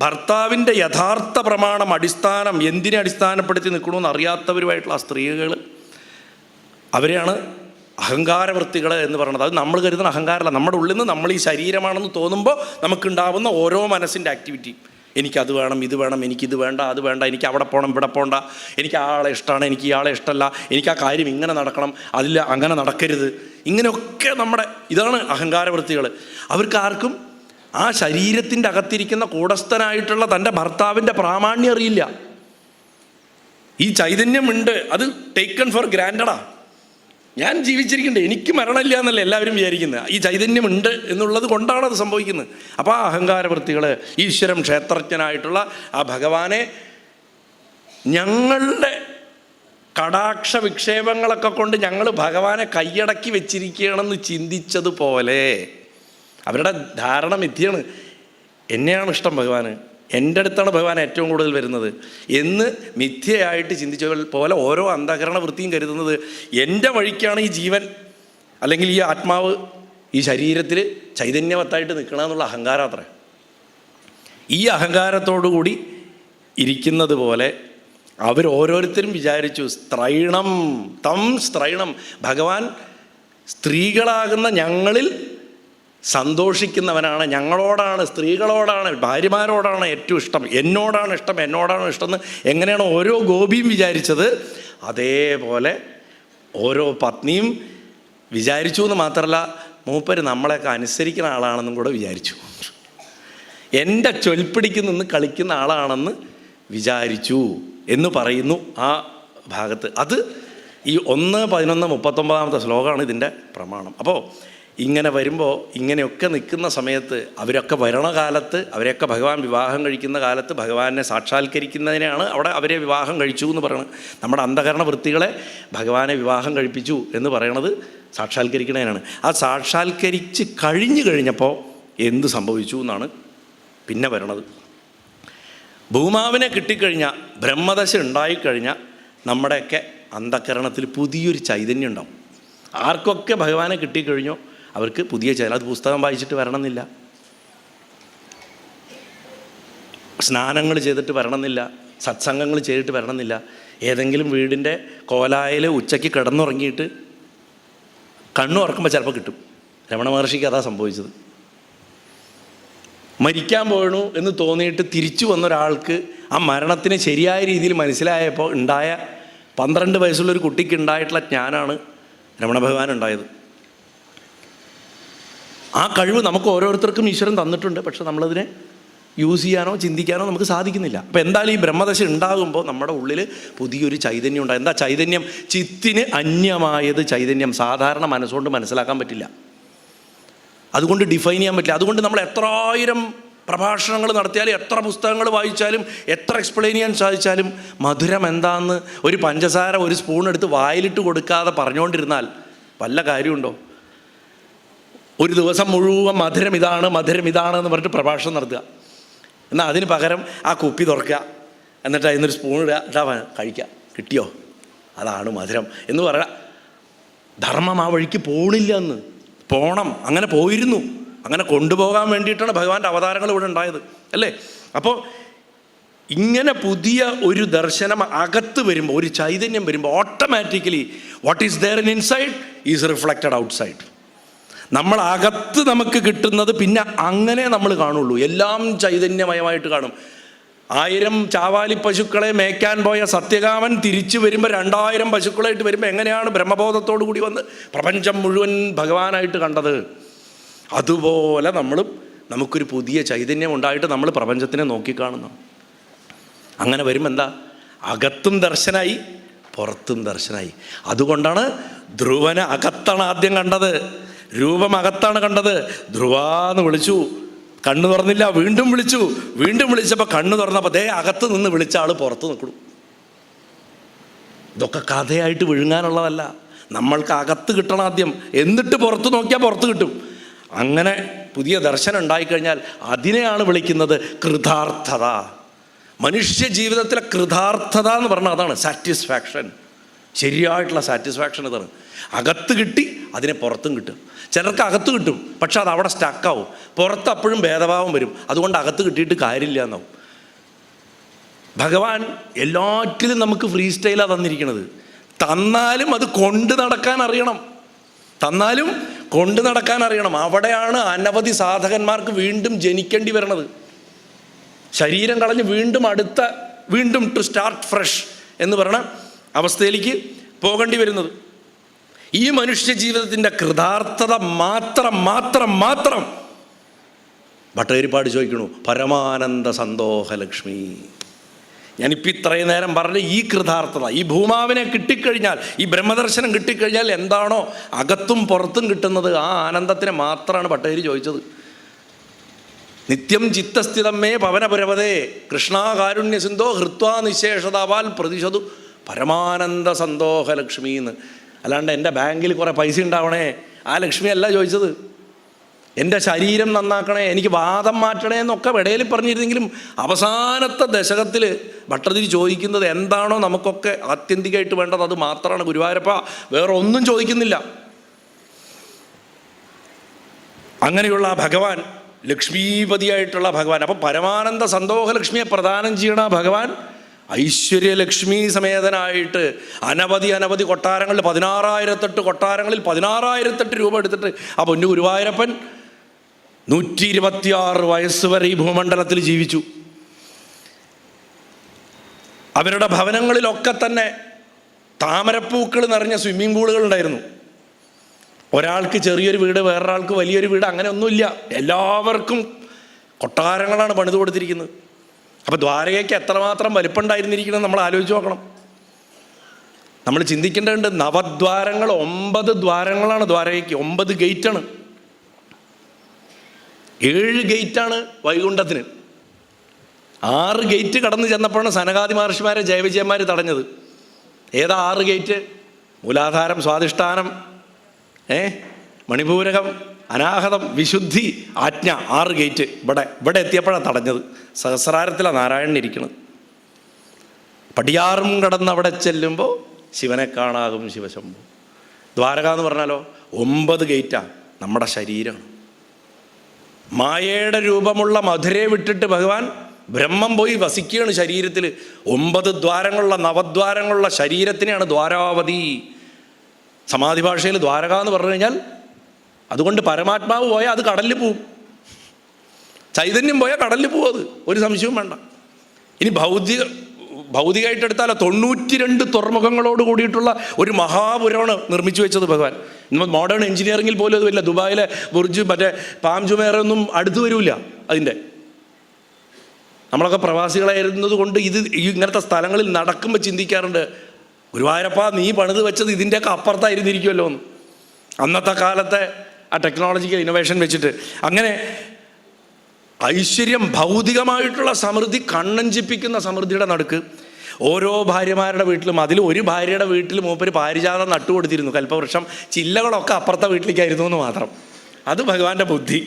Speaker 1: ഭർത്താവിൻ്റെ യഥാർത്ഥ പ്രമാണം അടിസ്ഥാനം എന്തിനെ അടിസ്ഥാനപ്പെടുത്തി നിൽക്കണമെന്ന് അറിയാത്തവരുമായിട്ടുള്ള ആ സ്ത്രീകൾ, അവരെയാണ് അഹങ്കാരവൃത്തികൾ എന്ന് പറയുന്നത് അത് നമ്മൾ കരുതുന്ന അഹങ്കാരമല്ല. നമ്മുടെ ഉള്ളിൽ നിന്ന് നമ്മൾ ഈ ശരീരമാണെന്ന് തോന്നുമ്പോൾ നമുക്കുണ്ടാവുന്ന ഓരോ മനസ്സിൻ്റെ ആക്ടിവിറ്റി, എനിക്കത് വേണം, ഇത് വേണം, എനിക്കിത് വേണ്ട, അത് വേണ്ട, എനിക്ക് അവിടെ പോകണം, ഇവിടെ പോകണ്ട, എനിക്ക് ആ ആളെ ഇഷ്ടമാണ്, എനിക്ക് ഇയാളെ ഇഷ്ടമല്ല, എനിക്ക് ആ കാര്യം ഇങ്ങനെ നടക്കണം, അതിൽ അങ്ങനെ നടക്കരുത്, ഇങ്ങനെയൊക്കെ നമ്മുടെ ഇതാണ് അഹങ്കാരവൃത്തികൾ. അവർക്ക് ആർക്കും ആ ശരീരത്തിൻ്റെ അകത്തിരിക്കുന്ന കൂടസ്ഥനായിട്ടുള്ള തൻ്റെ ഭർത്താവിൻ്റെ പ്രാമാണ്യം അറിയില്ല. ഈ ചൈതന്യമുണ്ട്, അത് ടേക്കൺ ഫോർ ഗ്രാൻഡഡാ. ഞാൻ ജീവിച്ചിരിക്കണ്ടേ, എനിക്ക് മരണമില്ല എന്നല്ല എല്ലാവരും വിചാരിക്കുന്നത്. ഈ ചൈതന്യമുണ്ട് എന്നുള്ളത് കൊണ്ടാണ് അത് സംഭവിക്കുന്നത്. അപ്പോൾ ആ അഹങ്കാരവൃത്തികൾ, ഈശ്വരം ക്ഷേത്രജ്ഞനായിട്ടുള്ള ആ ഭഗവാനെ ഞങ്ങളുടെ കടാക്ഷ വിക്ഷേപങ്ങളൊക്കെ കൊണ്ട് ഞങ്ങൾ ഭഗവാനെ കൈയടക്കി വെച്ചിരിക്കുകയാണെന്ന് ചിന്തിച്ചതുപോലെ, അവരുടെ ധാരണ മിഥ്യയാണ്. എന്നെയാണ് ഇഷ്ടം ഭഗവാന്, എൻ്റെ അടുത്താണ് ഭഗവാൻ ഏറ്റവും കൂടുതൽ വരുന്നത് എന്ന് മിഥ്യയായിട്ട് ചിന്തിച്ച പോലെ ഓരോ അന്ധകരണ വൃത്തിയും കരുതുന്നത് എൻ്റെ വഴിക്കാണ് ഈ ജീവൻ അല്ലെങ്കിൽ ഈ ആത്മാവ് ഈ ശരീരത്തിൽ ചൈതന്യവത്തായിട്ട് നിൽക്കണമെന്നുള്ള അഹങ്കാരം അത്ര. ഈ അഹങ്കാരത്തോടു കൂടി ഇരിക്കുന്നത് പോലെ അവരോരോരുത്തരും വിചാരിച്ചു, സ്ത്രൈണം തം സ്ത്രൈണം, ഭഗവാൻ സ്ത്രീകളാകുന്ന ഞങ്ങളിൽ സന്തോഷിക്കുന്നവനാണ്, ഞങ്ങളോടാണ്, സ്ത്രീകളോടാണ്, ഭാര്യമാരോടാണ് ഏറ്റവും ഇഷ്ടം, എന്നോടാണ് ഇഷ്ടം എന്ന് എങ്ങനെയാണ് ഓരോ ഗോപിയും വിചാരിച്ചത്, അതേപോലെ ഓരോ പത്നിയും വിചാരിച്ചു എന്ന് മാത്രമല്ല, മൂപ്പര് നമ്മളെയൊക്കെ അനുസരിക്കുന്ന ആളാണെന്നും കൂടെ വിചാരിച്ചു. എൻ്റെ ചൊൽപ്പിടിക്ക് നിന്ന് കളിക്കുന്ന ആളാണെന്ന് വിചാരിച്ചു എന്ന് പറയുന്നു ആ ഭാഗത്ത്. അത് ഈ 1:11:39 ശ്ലോകമാണ് ഇതിൻ്റെ പ്രമാണം. അപ്പോൾ ഇങ്ങനെ വരുമ്പോൾ, ഇങ്ങനെയൊക്കെ നിൽക്കുന്ന സമയത്ത്, അവരൊക്കെ വരണകാലത്ത്, അവരെയൊക്കെ ഭഗവാൻ വിവാഹം കഴിക്കുന്ന കാലത്ത് ഭഗവാനെ സാക്ഷാത്കരിക്കുന്നതിനാണ് അവിടെ അവരെ വിവാഹം കഴിച്ചു എന്ന് പറയുന്നത്. നമ്മുടെ അന്ധകരണ വൃത്തികളെ ഭഗവാനെ വിവാഹം കഴിപ്പിച്ചു എന്ന് പറയണത് സാക്ഷാത്കരിക്കുന്നതിനാണ്. ആ സാക്ഷാത്കരിച്ച് കഴിഞ്ഞപ്പോൾ എന്ത് സംഭവിച്ചു എന്നാണ് പിന്നെ വരണത്. ഭൂമാവിനെ കിട്ടിക്കഴിഞ്ഞാൽ, ബ്രഹ്മദശ ഉണ്ടായിക്കഴിഞ്ഞാൽ നമ്മുടെയൊക്കെ അന്ധകരണത്തിൽ പുതിയൊരു ചൈതന്യം ഉണ്ടാവും. ആർക്കൊക്കെ ഭഗവാനെ കിട്ടിക്കഴിഞ്ഞോ അവർക്ക് പുതിയ ചൈതന്യം. അത് പുസ്തകം വായിച്ചിട്ട് വരണമെന്നില്ല, സ്നാനങ്ങൾ ചെയ്തിട്ട് വരണമെന്നില്ല, സത്സംഗങ്ങൾ ചെയ്തിട്ട് വരണമെന്നില്ല. ഏതെങ്കിലും വീടിൻ്റെ കോലായിൽ ഉച്ചയ്ക്ക് കിടന്നുറങ്ങിയിട്ട് കണ്ണു ഉറക്കുമ്പോൾ ചിലപ്പോൾ കിട്ടും. രമണ മഹർഷിക്ക് അതാ സംഭവിച്ചത്. മരിക്കാൻ പോകണു എന്ന് തോന്നിയിട്ട് തിരിച്ചു വന്നൊരാൾക്ക് ആ മരണത്തിന് ശരിയായ രീതിയിൽ മനസ്സിലായപ്പോൾ ഉണ്ടായ 12 വയസ്സുള്ളൊരു കുട്ടിക്ക് ഉണ്ടായിട്ടുള്ള ജ്ഞാനമാണ് രമണ ഭഗവാൻ ഉണ്ടായത്. ആ കഴിവ് നമുക്ക് ഓരോരുത്തർക്കും ഈശ്വരൻ തന്നിട്ടുണ്ട്. പക്ഷെ നമ്മളതിനെ യൂസ് ചെയ്യാനോ ചിന്തിക്കാനോ നമുക്ക് സാധിക്കുന്നില്ല. അപ്പോൾ എന്തായാലും ഈ ബ്രഹ്മദശ ഉണ്ടാകുമ്പോൾ നമ്മുടെ ഉള്ളിൽ പുതിയൊരു ചൈതന്യം ഉണ്ടാകും. എന്താ ചൈതന്യം? ചിത്തിന് അന്യമായത് ചൈതന്യം സാധാരണ മനസ്സുകൊണ്ട് മനസ്സിലാക്കാൻ പറ്റില്ല, അതുകൊണ്ട് ഡിഫൈൻ ചെയ്യാൻ പറ്റില്ല. അതുകൊണ്ട് നമ്മൾ എത്രായിരം പ്രഭാഷണങ്ങൾ നടത്തിയാലും, എത്ര പുസ്തകങ്ങൾ വായിച്ചാലും, എത്ര എക്സ്പ്ലെയിൻ ചെയ്യാൻ സാധിച്ചാലും മധുരം എന്താണെന്ന് ഒരു പഞ്ചസാര ഒരു സ്പൂൺ എടുത്ത് വായിലിട്ട് കൊടുക്കാതെ പറഞ്ഞുകൊണ്ടിരുന്നാൽ വല്ല കാര്യമുണ്ടോ? ഒരു ദിവസം മുഴുവൻ മധുരം ഇതാണ് എന്ന് പറഞ്ഞിട്ട് പ്രഭാഷണം നടത്തുക. എന്നാൽ അതിന് പകരം ആ കുപ്പി തുറക്കുക, എന്നിട്ട് അതിനൊരു സ്പൂൺ ഇടുക, ഇതാ കഴിക്കുക, കിട്ടിയോ, അതാണ് മധുരം എന്ന് പറയാം. ധർമ്മം ആ വഴിക്ക് പോണില്ല എന്ന്. പോണം, അങ്ങനെ പോയിരുന്നു, അങ്ങനെ കൊണ്ടുപോകാൻ വേണ്ടിയിട്ടാണ് ഭഗവാന്റെ അവതാരങ്ങൾ ഇവിടെ ഉണ്ടായത്, അല്ലേ? അപ്പോൾ ഇങ്ങനെ പുതിയ ഒരു ദർശനം അകത്ത് വരുമ്പോൾ, ഒരു ചൈതന്യം വരുമ്പോൾ, automatically what is there in inside is reflected outside. നമ്മൾ അകത്ത് നമുക്ക് കിട്ടുന്നത് പിന്നെ അങ്ങനെ നമ്മൾ കാണുള്ളൂ. എല്ലാം ചൈതന്യമയമായിട്ട് കാണും. 1000 ചാവാലി പശുക്കളെ മേയ്ക്കാൻ പോയ സത്യകാമൻ തിരിച്ചു വരുമ്പോൾ 2000 പശുക്കളായിട്ട് വരുമ്പോൾ എങ്ങനെയാണ് ബ്രഹ്മബോധത്തോടു കൂടി വന്ന് പ്രപഞ്ചം മുഴുവൻ ഭഗവാനായിട്ട് കണ്ടത്? അതുപോലെ നമുക്കൊരു പുതിയ ചൈതന്യം ഉണ്ടായിട്ട് നമ്മൾ പ്രപഞ്ചത്തിനെ നോക്കിക്കാണുന്നു. അങ്ങനെ വരുമ്പോൾ എന്താ? അകത്തും ദർശനായി, പുറത്തും ദർശനായി. അതുകൊണ്ടാണ് ധ്രുവനെ അകത്താണ് ആദ്യം കണ്ടത്, രൂപം അകത്താണ് കണ്ടത്. ധ്രുവാന്ന് വിളിച്ചു, കണ്ണു തുറന്നില്ല, വീണ്ടും വിളിച്ചപ്പോൾ കണ്ണു തുറന്നപ്പോൾ ദേ അകത്ത് നിന്ന് വിളിച്ച ആൾ പുറത്ത് നിൽക്കണം. ഇതൊക്കെ കഥയായിട്ട് വിഴുങ്ങാനുള്ളതല്ല, നമ്മൾക്ക് അകത്ത് കിട്ടണം ആദ്യം, എന്നിട്ട് പുറത്ത് നോക്കിയാൽ പുറത്ത് കിട്ടും. അങ്ങനെ പുതിയ ദർശനം ഉണ്ടായിക്കഴിഞ്ഞാൽ അതിനെയാണ് വിളിക്കുന്നത് കൃതാർത്ഥത. മനുഷ്യ ജീവിതത്തിലെ കൃതാർത്ഥത എന്ന് പറഞ്ഞാൽ അതാണ് സാറ്റിസ്ഫാക്ഷൻ. ശരിയായിട്ടുള്ള സാറ്റിസ്ഫാക്ഷൻ ഇതാണ്. അകത്ത് കിട്ടി, അതിനെ പുറത്തും കിട്ടും. ചിലർക്ക് അകത്ത് കിട്ടും, പക്ഷെ അത് അവിടെ സ്റ്റക്കാവും. പുറത്ത് അപ്പോഴും ഭേദഭാവം വരും, അതുകൊണ്ട് അകത്ത് കിട്ടിയിട്ട് കാര്യമില്ല എന്നാവും. ഭഗവാൻ എല്ലാറ്റിലും നമുക്ക് ഫ്രീ സ്റ്റൈലാണ് തന്നിരിക്കുന്നത്. തന്നാലും അത് കൊണ്ട് നടക്കാൻ അറിയണം. തന്നാലും കൊണ്ടു നടക്കാൻ അറിയണം. അവിടെയാണ് അനവധി സാധകന്മാർക്ക് വീണ്ടും ജനിക്കേണ്ടി വരണത്. ശരീരം കളഞ്ഞ് വീണ്ടും ടു സ്റ്റാർട്ട് ഫ്രഷ് എന്ന് പറയുന്ന അവസ്ഥയിലേക്ക് പോകേണ്ടി വരുന്നത്. ഈ മനുഷ്യ ജീവിതത്തിൻ്റെ കൃതാർത്ഥത മാത്രം ഭട്ടതിരിപ്പാട് ചോദിക്കണു, പരമാനന്ദ സന്തോഹലക്ഷ്മി. ഞാനിപ്പോൾ ഇത്രയും നേരം പറഞ്ഞ ഈ കൃതാർത്ഥത, ഈ ഭൂമാവിനെ കിട്ടിക്കഴിഞ്ഞാൽ, ഈ ബ്രഹ്മദർശനം കിട്ടിക്കഴിഞ്ഞാൽ എന്താണോ അകത്തും പുറത്തും കിട്ടുന്നത്, ആ ആനന്ദത്തിനെ മാത്രമാണ് ഭട്ടതിരി ചോദിച്ചത്. നിത്യം ചിത്തസ്ഥിതമേ പവനപുരവതേ കൃഷ്ണാകാരുണ്യ സിന്ധോ ഹൃത്വാ നിശേഷതാവാൽ പ്രതിശതു പരമാനന്ദ സന്തോഹലക്ഷ്മി എന്ന്. അല്ലാണ്ട് എൻ്റെ ബാങ്കിൽ കുറേ പൈസ ഉണ്ടാവണേ, ആ ലക്ഷ്മി അല്ല ചോദിച്ചത്. എൻ്റെ ശരീരം നന്നാക്കണേ, എനിക്ക് വാദം മാറ്റണേ എന്നൊക്കെ ഇടയിൽ പറഞ്ഞിരുന്നെങ്കിലും അവസാനത്തെ ദശകത്തിൽ ഭട്ടതിരി ചോദിക്കുന്നത് എന്താണോ നമുക്കൊക്കെ ആത്യന്തികമായിട്ട് വേണ്ടത് അത് മാത്രമാണ്. ഗുരുവായൂരപ്പ വേറെ ഒന്നും ചോദിക്കുന്നില്ല. അങ്ങനെയുള്ള ഭഗവാൻ, ലക്ഷ്മീപതിയായിട്ടുള്ള ഭഗവാൻ. അപ്പം പരമാനന്ദ സന്തോഹലക്ഷ്മിയെ പ്രദാനം ചെയ്യണ ഭഗവാൻ ഐശ്വര്യലക്ഷ്മി സമേതനായിട്ട് അനവധി കൊട്ടാരങ്ങളിൽ 16,008 കൊട്ടാരങ്ങളിൽ 16,008 രൂപ എടുത്തിട്ട് ആ പൊന്നു ഗുരുവായൂരപ്പൻ 126 വയസ്സ് വരെ ഈ ഭൂമണ്ഡലത്തിൽ ജീവിച്ചു. അവരുടെ ഭവനങ്ങളിലൊക്കെ തന്നെ താമരപ്പൂക്കൾ നിറഞ്ഞ സ്വിമ്മിംഗ് പൂളുകൾ ഉണ്ടായിരുന്നു. ഒരാൾക്ക് ചെറിയൊരു വീട്, വേറൊരാൾക്ക് വലിയൊരു വീട്, അങ്ങനെ ഒന്നുമില്ല. എല്ലാവർക്കും കൊട്ടാരങ്ങളാണ് പണിത് കൊടുത്തിരിക്കുന്നത്. അപ്പോൾ ദ്വാരകയ്ക്ക് എത്രമാത്രം വലിപ്പമുണ്ടായിരുന്നിരിക്കണം നമ്മൾ ആലോചിച്ച് നോക്കണം. നമ്മൾ ചിന്തിക്കേണ്ടതുണ്ട്. നവദ്വാരങ്ങൾ 9 ദ്വാരങ്ങളാണ് ദ്വാരകയ്ക്ക്, 9 ഗേറ്റാണ്. 7 ഗേറ്റാണ് വൈകുണ്ഠത്തിന്. 6 ഗേറ്റ് കടന്നു ചെന്നപ്പോഴാണ് സനകാദി മഹർഷിമാരെ ജയവിജയന്മാർ തടഞ്ഞത്. ഏതാ 6 ഗേറ്റ്? മൂലാധാരം, സ്വാധിഷ്ഠാനം, മണിപൂരകം, അനാഹതം, വിശുദ്ധി, ആജ്ഞ. 6 ഗേറ്റ്. ഇവിടെ എത്തിയപ്പോഴാണ് തടഞ്ഞത്. സഹസ്രാരത്തിലാണ് നാരായണൻ ഇരിക്കുന്നത്. പടിയാറും കടന്ന് അവിടെ ചെല്ലുമ്പോൾ ശിവനെ കാണാകും ശിവശംഭു. ദ്വാരക എന്ന് പറഞ്ഞാലോ 9 ഗേറ്റാണ്. നമ്മുടെ ശരീരമാണ്. മായയുടെ രൂപമുള്ള മധുരയെ വിട്ടിട്ട് ഭഗവാൻ ബ്രഹ്മം പോയി വസിക്കുകയാണ് ശരീരത്തിൽ. 9 ദ്വാരങ്ങളുള്ള നവദ്വാരങ്ങളുള്ള ശരീരത്തിനെയാണ് ദ്വാരാവതി. സമാധി ഭാഷയിൽ ദ്വാരക എന്ന് പറഞ്ഞു കഴിഞ്ഞാൽ, അതുകൊണ്ട് പരമാത്മാവ് പോയാൽ അത് കടലിൽ പോവും, ചൈതന്യം പോയാൽ കടലിൽ പോവും. അത് ഒരു സംശയവും വേണ്ട. ഇനി ഭൗതികമായിട്ടെടുത്താലോ 92 തുറമുഖങ്ങളോട് കൂടിയിട്ടുള്ള ഒരു മഹാപുരമാണ് നിർമ്മിച്ചു വെച്ചത് ഭഗവാൻ. ഇന്ന് മോഡേൺ എഞ്ചിനീയറിങ്ങിൽ പോലും അതുമില്ല. ദുബായിലെ ബുർജ്, മറ്റേ പാം ജുമേറൊന്നും അടുത്ത് വരില്ല അതിൻ്റെ. നമ്മളൊക്കെ പ്രവാസികളായിരുന്നത് കൊണ്ട് ഇങ്ങനത്തെ സ്ഥലങ്ങളിൽ നടക്കുമ്പോൾ ചിന്തിക്കാറുണ്ട്, ഗുരുവായൂരപ്പ നീ പണിത് വെച്ചത് ഇതിൻ്റെയൊക്കെ അപ്പുറത്തായിരുന്നിരിക്കുമല്ലോ എന്ന്. അന്നത്തെ കാലത്തെ ആ ടെക്നോളജിക്കൽ ഇന്നോവേഷൻ വെച്ചിട്ട് അങ്ങനെ ഐശ്വര്യം, ഭൗതികമായിട്ടുള്ള സമൃദ്ധി, കണ്ണഞ്ചിപ്പിക്കുന്ന സമൃദ്ധിയുടെ നടുക്ക് ഓരോ ഭാര്യമാരുടെ വീട്ടിലും, അതിൽ ഒരു ഭാര്യയുടെ വീട്ടിൽ മൂപ്പര് പാരിജാതം നട്ടുകൊടുത്തിരുന്നു. കൽപ്പവൃക്ഷം ചില്ലകളൊക്കെ അപ്പുറത്തെ വീട്ടിലേക്കായിരുന്നു എന്ന് മാത്രം. അത് ഭഗവാന്റെ ബുദ്ധി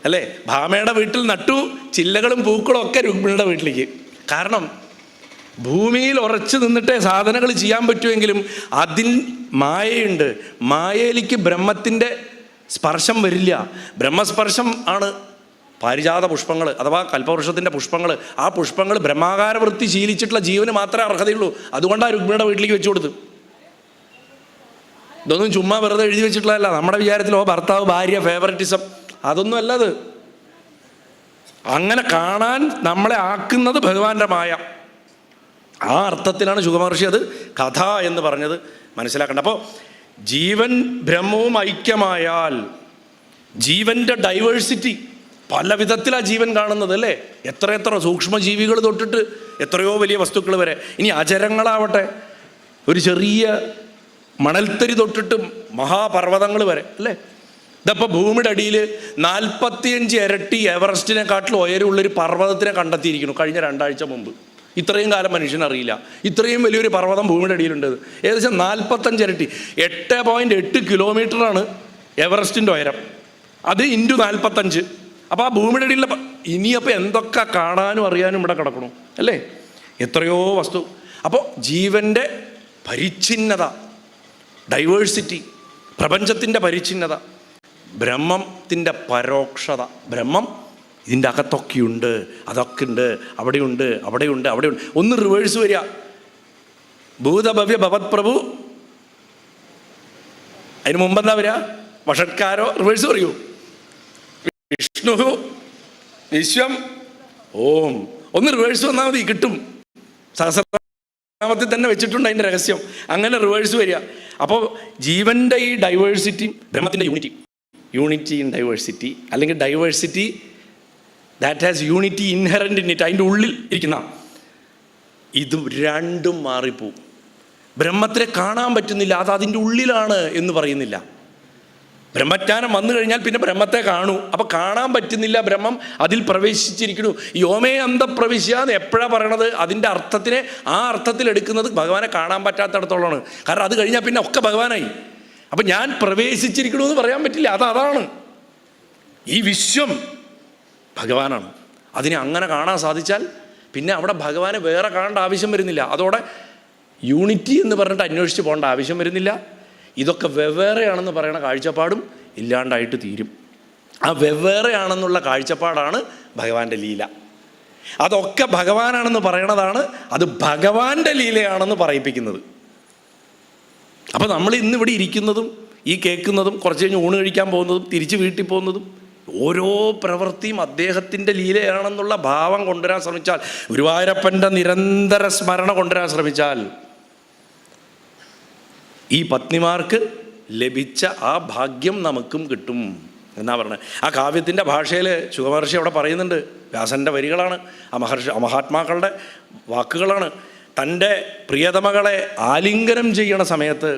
Speaker 1: അല്ലേ. ഭാമയുടെ വീട്ടിൽ നട്ടു, ചില്ലകളും പൂക്കളും ഒക്കെ രുക്മിണിയുടെ വീട്ടിലേക്ക്. കാരണം ഭൂമിയിൽ ഉറച്ചു നിന്നിട്ടേ സാധനങ്ങൾ ചെയ്യാൻ പറ്റുമെങ്കിലും അതിൽ മായയുണ്ട്. മായയിലേക്ക് ബ്രഹ്മത്തിൻ്റെ സ്പർശം വരില്ല. ബ്രഹ്മസ്പർശം ആണ് പാരിജാത പുഷ്പങ്ങൾ അഥവാ കൽപ്പവൃക്ഷത്തിൻ്റെ പുഷ്പങ്ങൾ. ആ പുഷ്പങ്ങൾ ബ്രഹ്മാകാര വൃത്തി ശീലിച്ചിട്ടുള്ള ജീവന് മാത്രമേ അർഹതയുള്ളൂ. അതുകൊണ്ടാണ് രുക്മിണിയുടെ വീട്ടിലേക്ക് വെച്ചു കൊടുത്ത്. ഇതൊന്നും ചുമ്മാ വെറുതെ എഴുതി വെച്ചിട്ടുള്ളതല്ല. നമ്മുടെ വിചാരത്തിലോ ഭർത്താവ് ഭാര്യ ഫേവററ്റിസം, അതൊന്നും അല്ലത്. അങ്ങനെ കാണാൻ നമ്മളെ ആക്കുന്നത് ഭഗവാന്റെ മായ. ആ അർത്ഥത്തിലാണ് ശുഗമഹർഷി അത് കഥ എന്ന് പറഞ്ഞത് മനസ്സിലാക്കേണ്ടത്. അപ്പോൾ ജീവൻ ബ്രഹ്മവും ഐക്യമായാൽ ജീവൻ്റെ ഡൈവേഴ്സിറ്റി പല വിധത്തിലാണ് ജീവൻ കാണുന്നത് അല്ലേ. എത്ര സൂക്ഷ്മജീവികൾ തൊട്ടിട്ട് എത്രയോ വലിയ വസ്തുക്കൾ വരെ. ഇനി അചരങ്ങളാവട്ടെ, ഒരു ചെറിയ മണൽത്തരി തൊട്ടിട്ട് മഹാപർവ്വതങ്ങൾ വരെ അല്ലേ. ഇതപ്പോൾ ഭൂമിയുടെ അടിയിൽ 45 ഇരട്ടി എവറസ്റ്റിനെക്കാട്ടിലും ഉയരമുള്ളൊരു പർവ്വതത്തിനെ കണ്ടെത്തിയിരിക്കുന്നു കഴിഞ്ഞ 2 ആഴ്ച മുമ്പ്. ഇത്രയും കാലം മനുഷ്യനറിയില്ല ഇത്രയും വലിയൊരു പർവ്വതം ഭൂമിയുടെ അടിയിലുണ്ട്. ഏകദേശം 45 ഇരട്ടി, 8.8 കിലോമീറ്ററാണ് എവറസ്റ്റിൻ്റെ ഉയരം. അത് ഇൻറ്റു 45. അപ്പോൾ ആ ഭൂമിയുടെ അടിയിലുള്ള ഇനിയപ്പോൾ എന്തൊക്കെ കാണാനും അറിയാനും ഇവിടെ കിടക്കണു അല്ലേ. എത്രയോ വസ്തു. അപ്പോൾ ജീവൻ്റെ പരിച്ഛിന്നത, ഡൈവേഴ്സിറ്റി, പ്രപഞ്ചത്തിൻ്റെ പരിച്ഛിന്നത, ബ്രഹ്മത്തിൻ്റെ പരോക്ഷത. ബ്രഹ്മം ഇതിൻ്റെ അകത്തൊക്കെയുണ്ട്, അതൊക്കെ ഉണ്ട്, അവിടെയുണ്ട്. ഒന്ന് റിവേഴ്സ് വരിക. ഭൂതഭവ്യ ഭവത് പ്രഭു അതിന് മുമ്പ് എന്താ വരിക? വഷട്കാരോ, റിവേഴ്സ് പറയൂ. വിഷ്ണു വിശ്വം ഓം. ഒന്ന് റിവേഴ്സ് വന്നാൽ മതി, കിട്ടും. സഹസ്രനാമത്തിൽ തന്നെ വെച്ചിട്ടുണ്ട് അതിൻ്റെ രഹസ്യം. അങ്ങനെ റിവേഴ്സ് വരിക. അപ്പോൾ ജീവൻ്റെ ഈ ഡൈവേഴ്സിറ്റി, ബ്രഹ്മത്തിൻ്റെ യൂണിറ്റി ഇൻ ഡൈവേഴ്സിറ്റി, അല്ലെങ്കിൽ diversity that has unity inherent in it, അതിൻ്റെ ഉള്ളിൽ ഇരിക്കുന്ന ഇത് രണ്ടും മാറിപ്പോവും. ബ്രഹ്മത്തിനെ കാണാൻ പറ്റുന്നില്ല, അത് അതിൻ്റെ ഉള്ളിലാണ് എന്ന് പറയുന്നില്ല. ബ്രഹ്മജ്ഞാനം വന്നു കഴിഞ്ഞാൽ പിന്നെ ബ്രഹ്മത്തെ കാണൂ. അപ്പം കാണാൻ പറ്റുന്നില്ല, ബ്രഹ്മം അതിൽ പ്രവേശിച്ചിരിക്കുന്നു. യോമേ അന്തപ്രവിശ്യ എന്ന് എപ്പോഴാണ് പറയണത്? അതിൻ്റെ അർത്ഥത്തിനെ ആ അർത്ഥത്തിൽ എടുക്കുന്നത് ഭഗവാനെ കാണാൻ പറ്റാത്തടത്തോളമാണ്. കാരണം അത് കഴിഞ്ഞാൽ പിന്നെ ഒക്കെ ഭഗവാനായി. അപ്പം ഞാൻ പ്രവേശിച്ചിരിക്കണമെന്ന് പറയാൻ പറ്റില്ല. അതാണ് ഈ വിശ്വം ഭഗവാനാണ്. അതിനെ അങ്ങനെ കാണാൻ സാധിച്ചാൽ പിന്നെ അവിടെ ഭഗവാനെ വേറെ കാണേണ്ട ആവശ്യം വരുന്നില്ല. അതോടെ യൂണിറ്റി എന്ന് പറഞ്ഞിട്ട് അന്വേഷിച്ച് പോകേണ്ട ആവശ്യം വരുന്നില്ല. ഇതൊക്കെ വെവ്വേറെയാണെന്ന് പറയുന്ന കാഴ്ചപ്പാടും ഇല്ലാണ്ടായിട്ട് തീരും. ആ വെവ്വേറെയാണെന്നുള്ള കാഴ്ചപ്പാടാണ് ഭഗവാന്റെ ലീല. അതൊക്കെ ഭഗവാനാണെന്ന് പറയണതാണ് അത് ഭഗവാന്റെ ലീലയാണെന്ന് പറയിപ്പിക്കുന്നത്. അപ്പോൾ നമ്മൾ ഇന്നിവിടെ ഇരിക്കുന്നതും ഈ കേൾക്കുന്നതും കുറച്ച് കഴിഞ്ഞ് ഊണ് കഴിക്കാൻ പോകുന്നതും തിരിച്ച് വീട്ടിൽ പോകുന്നതും ഓരോ പ്രവൃത്തിയും അദ്ദേഹത്തിൻ്റെ ലീലയാണെന്നുള്ള ഭാവം കൊണ്ടുവരാൻ ശ്രമിച്ചാൽ, ഗുരുവായൂരപ്പൻ്റെ നിരന്തര സ്മരണ കൊണ്ടുവരാൻ ശ്രമിച്ചാൽ ഈ പത്നിമാർക്ക് ലഭിച്ച ആ ഭാഗ്യം നമുക്കും കിട്ടും എന്നാ പറഞ്ഞത്. ആ കാവ്യത്തിൻ്റെ ഭാഷയിൽ ശുഗമഹർഷി അവിടെ പറയുന്നുണ്ട്. വ്യാസൻ്റെ വരികളാണ്, മഹാത്മാക്കളുടെ വാക്കുകളാണ്. തൻ്റെ പ്രിയതമകളെ ആലിംഗനം ചെയ്യണ സമയത്ത്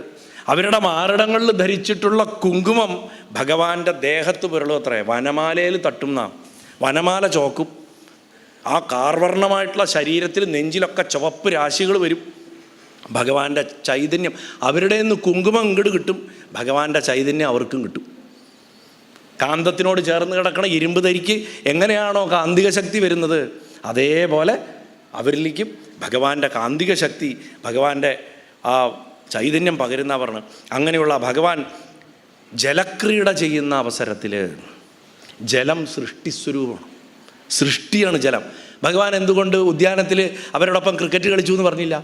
Speaker 1: അവരുടെ മാറിടങ്ങളിൽ ധരിച്ചിട്ടുള്ള കുങ്കുമം ഭഗവാന്റെ ദേഹത്ത് പുരളും അത്രേ. വനമാലയിൽ തട്ടുന്ന വനമാല ചോക്കും. ആ കാർവർണ്ണമായിട്ടുള്ള ശരീരത്തിൽ നെഞ്ചിലൊക്കെ ചുവപ്പ് രാശികൾ വരും. ഭഗവാന്റെ ചൈതന്യം അവരുടെ നിന്ന് കുങ്കുമം ഇങ്ങോട്ട് കിട്ടും, ഭഗവാന്റെ ചൈതന്യം അവർക്കും കിട്ടും. കാന്തത്തിനോട് ചേർന്ന് കിടക്കണ ഇരുമ്പ് തരിക്ക് എങ്ങനെയാണോ കാന്തിക ശക്തി വരുന്നത്, അതേപോലെ അവരിലേക്കും ഭഗവാന്റെ കാന്തിക ശക്തി, ഭഗവാന്റെ ആ ചൈതന്യം പകരുന്ന പറഞ്ഞ്. അങ്ങനെയുള്ള ഭഗവാൻ ജലക്രീഡ ചെയ്യുന്ന അവസരത്തിൽ ജലം സൃഷ്ടിസ്വരൂപമാണ്, സൃഷ്ടിയാണ് ജലം. ഭഗവാൻ എന്തുകൊണ്ട് ഉദ്യാനത്തിൽ അവരോടൊപ്പം ക്രിക്കറ്റ് കളിച്ചു എന്ന് പറഞ്ഞില്ല?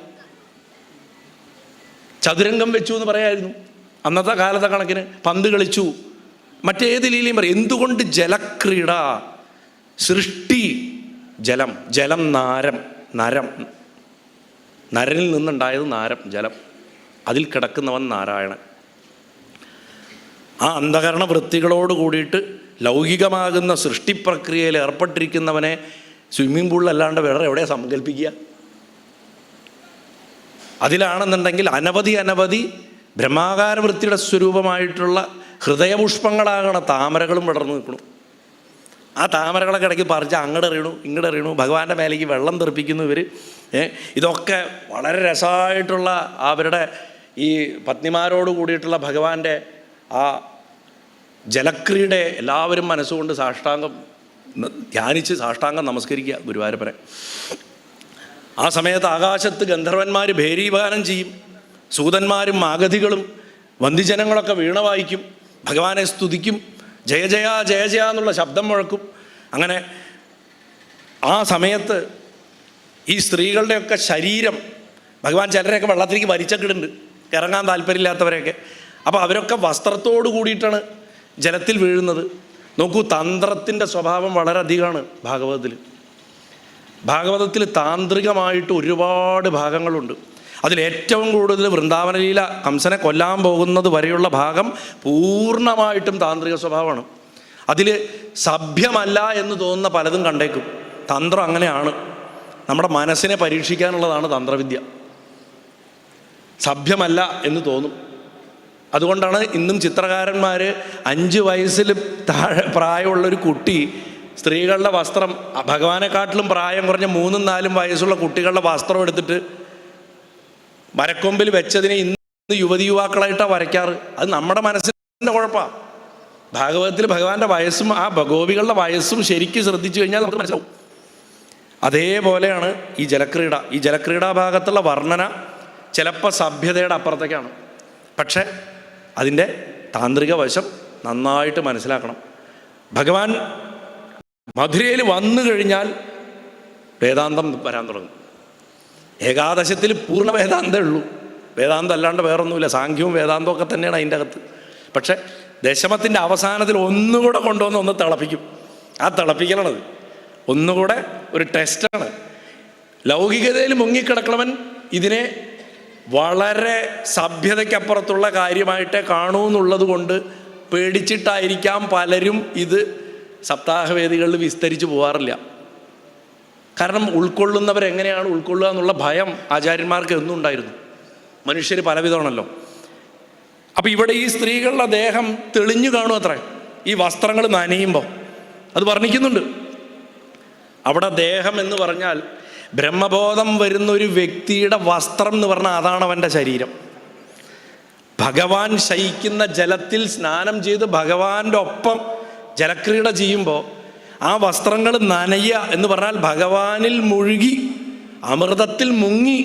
Speaker 1: ചതുരംഗം വെച്ചു എന്ന് പറയായിരുന്നു. അന്നത്തെ കാലത്തെ കണക്കിന് പന്ത് കളിച്ചു, മറ്റേത് ലീലയും പറയും. എന്തുകൊണ്ട് ജലക്രീഡ? സൃഷ്ടി ജലം. ജലം നരനിൽ നിന്നുണ്ടായത് നാരം, ജലം. അതിൽ കിടക്കുന്നവൻ നാരായണൻ. ആ അന്ധകരണ വൃത്തികളോട് കൂടിയിട്ട് ലൗകികമാകുന്ന സൃഷ്ടിപ്രക്രിയയിൽ ഏർപ്പെട്ടിരിക്കുന്നവനെ സ്വിമ്മിംഗ് പൂളിലല്ലാണ്ട് വേറെ എവിടെയാണ് സങ്കല്പിക്കുക? അതിലാണെന്നുണ്ടെങ്കിൽ അനവധി ബ്രഹ്മാകാര വൃത്തിയുടെ സ്വരൂപമായിട്ടുള്ള ഹൃദയപുഷ്പങ്ങളാകണ താമരകളും വിടർന്നു നിൽക്കണം. ആ താമരകളൊക്കെ ഇടയ്ക്ക് പറിച്ച് അങ്ങോട്ട് എറിയണു. ഭഗവാന്റെ മേലേക്ക് വെള്ളം തെറിപ്പിക്കുന്നു ഇവർ. ഇതൊക്കെ വളരെ രസമായിട്ടുള്ള അവരുടെ ഈ പത്നിമാരോട് കൂടിയിട്ടുള്ള ഭഗവാന്റെ ആ ജലക്രിയയുടെ എല്ലാവരും മനസ്സുകൊണ്ട് സാഷ്ടാംഗം ധ്യാനിച്ച് സാഷ്ടാംഗം നമസ്കരിക്കുക ഗുരുവായൂരപ്പനെ. ആ സമയത്ത് ആകാശത്ത് ഗന്ധർവന്മാർ ഭേരീഗാനം ചെയ്യും, സൂതന്മാരും മാഗധികളും വന്ദിജനങ്ങളൊക്കെ വീണ വായിക്കും, ഭഗവാനെ സ്തുതിക്കും, ജയ ജയ ജയ ജയ എന്നുള്ള ശബ്ദം മുഴക്കും. അങ്ങനെ ആ സമയത്ത് ഈ സ്ത്രീകളുടെയൊക്കെ ശരീരം ഭഗവാൻ ചിലരെയൊക്കെ വെള്ളത്തിലേക്ക് വലിച്ചക്കിടുന്നുണ്ട്, ഇറങ്ങാൻ താല്പര്യമില്ലാത്തവരെയൊക്കെ. അപ്പോൾ അവരൊക്കെ വസ്ത്രത്തോട് കൂടിയിട്ടാണ് ജലത്തിൽ വീഴുന്നത്. നോക്കൂ, തന്ത്രത്തിൻ്റെ സ്വഭാവം വളരെ അധികമാണ് ഭാഗവതത്തിൽ താന്ത്രികമായിട്ട് ഒരുപാട് ഭാഗങ്ങളുണ്ട്. അതിലേറ്റവും കൂടുതൽ വൃന്ദാവനലീല കംസനെ കൊല്ലാൻ പോകുന്നത് വരെയുള്ള ഭാഗം പൂർണ്ണമായിട്ടും താന്ത്രിക സ്വഭാവമാണ്. അതിൽ സഭ്യമല്ല എന്ന് തോന്നുന്ന പലതും കണ്ടേക്കും. തന്ത്രം അങ്ങനെയാണ്, നമ്മുടെ മനസ്സിനെ പരീക്ഷിക്കാനുള്ളതാണ് തന്ത്രവിദ്യ. സഭ്യമല്ല എന്ന് തോന്നും. അതുകൊണ്ടാണ് ഇന്നും ചിത്രകാരന്മാർ 5 വയസ്സിൽ താഴെ പ്രായമുള്ളൊരു കുട്ടി സ്ത്രീകളുടെ വസ്ത്രം, ഭഗവാനെക്കാട്ടിലും പ്രായം കുറഞ്ഞ 3-4 വയസ്സുള്ള കുട്ടികളുടെ വസ്ത്രം എടുത്തിട്ട് മരക്കൊമ്പിൽ വെച്ചതിനെ ഇന്ന് യുവതിയുവാക്കളായിട്ടാണ് വരയ്ക്കാറ്. അത് നമ്മുടെ മനസ്സിൻ്റെ കുഴപ്പമാണ്. ഭാഗവതത്തിൽ ഭഗവാന്റെ വയസ്സും ആ ഗോപികളുടെ വയസ്സും ശരിക്കും ശ്രദ്ധിച്ചു കഴിഞ്ഞാൽ നമുക്ക് മനസ്സിലാവും. അതേപോലെയാണ് ഈ ജലക്രീഡ. ഈ ജലക്രീഡാ ഭാഗത്തുള്ള വർണ്ണന ചിലപ്പോൾ സഭ്യതയുടെ അപ്പുറത്തേക്കാണ്. പക്ഷേ അതിൻ്റെ താന്ത്രിക വശം നന്നായിട്ട് മനസ്സിലാക്കണം. ഭഗവാൻ മധുരയിൽ വന്നു കഴിഞ്ഞാൽ വേദാന്തം വരാൻ തുടങ്ങും. ഏകാദശത്തിൽ പൂർണ്ണ വേദാന്തമേ ഉള്ളൂ. വേദാന്തം അല്ലാണ്ട് വേറൊന്നുമില്ല. സാഖ്യവും വേദാന്തവും ഒക്കെ തന്നെയാണ് അതിൻ്റെ അകത്ത്. പക്ഷെ ദശമത്തിൻ്റെ അവസാനത്തിൽ ഒന്നുകൂടെ കൊണ്ടുവന്ന് ഒന്ന് തിളപ്പിക്കും. ആ തിളപ്പിക്കലാണത്, ഒന്നുകൂടെ ഒരു ടെസ്റ്റാണ്. ലൗകികതയിൽ മുങ്ങിക്കിടക്കണവൻ ഇതിനെ വളരെ സഭ്യതയ്ക്കപ്പുറത്തുള്ള കാര്യമായിട്ടേ കാണൂ എന്നുള്ളത് കൊണ്ട് പേടിച്ചിട്ടായിരിക്കാം പലരും ഇത് സപ്താഹവേദികളിൽ വിസ്തരിച്ച് പോകാറില്ല. കാരണം ഉൾക്കൊള്ളുന്നവരെങ്ങനെയാണ് ഉൾക്കൊള്ളുക എന്നുള്ള ഭയം ആചാര്യന്മാർക്ക് എന്നും ഉണ്ടായിരുന്നു. മനുഷ്യർ പലവിധമാണല്ലോ. അപ്പോൾ ഇവിടെ ഈ സ്ത്രീകളുടെ ദേഹം തെളിഞ്ഞു കാണും അത്രേ ഈ വസ്ത്രങ്ങൾ നനയുമ്പോൾ. അത് വർണ്ണിക്കുന്നുണ്ട് അവിടെ. ദേഹം എന്ന് പറഞ്ഞാൽ ബ്രഹ്മബോധം വരുന്ന ഒരു വ്യക്തിയുടെ വസ്ത്രം എന്ന് പറഞ്ഞാൽ അതാണ് അവൻ്റെ ശരീരം. ഭഗവാൻ ശയിക്കുന്ന ജലത്തിൽ സ്നാനം ചെയ്ത് ഭഗവാന്റെ ഒപ്പം ജലക്രീഡ ചെയ്യുമ്പോൾ ആ വസ്ത്രങ്ങൾ നനയുക എന്ന് പറഞ്ഞാൽ ഭഗവാനിൽ മുഴുകി അമൃതത്തിൽ മുങ്ങി.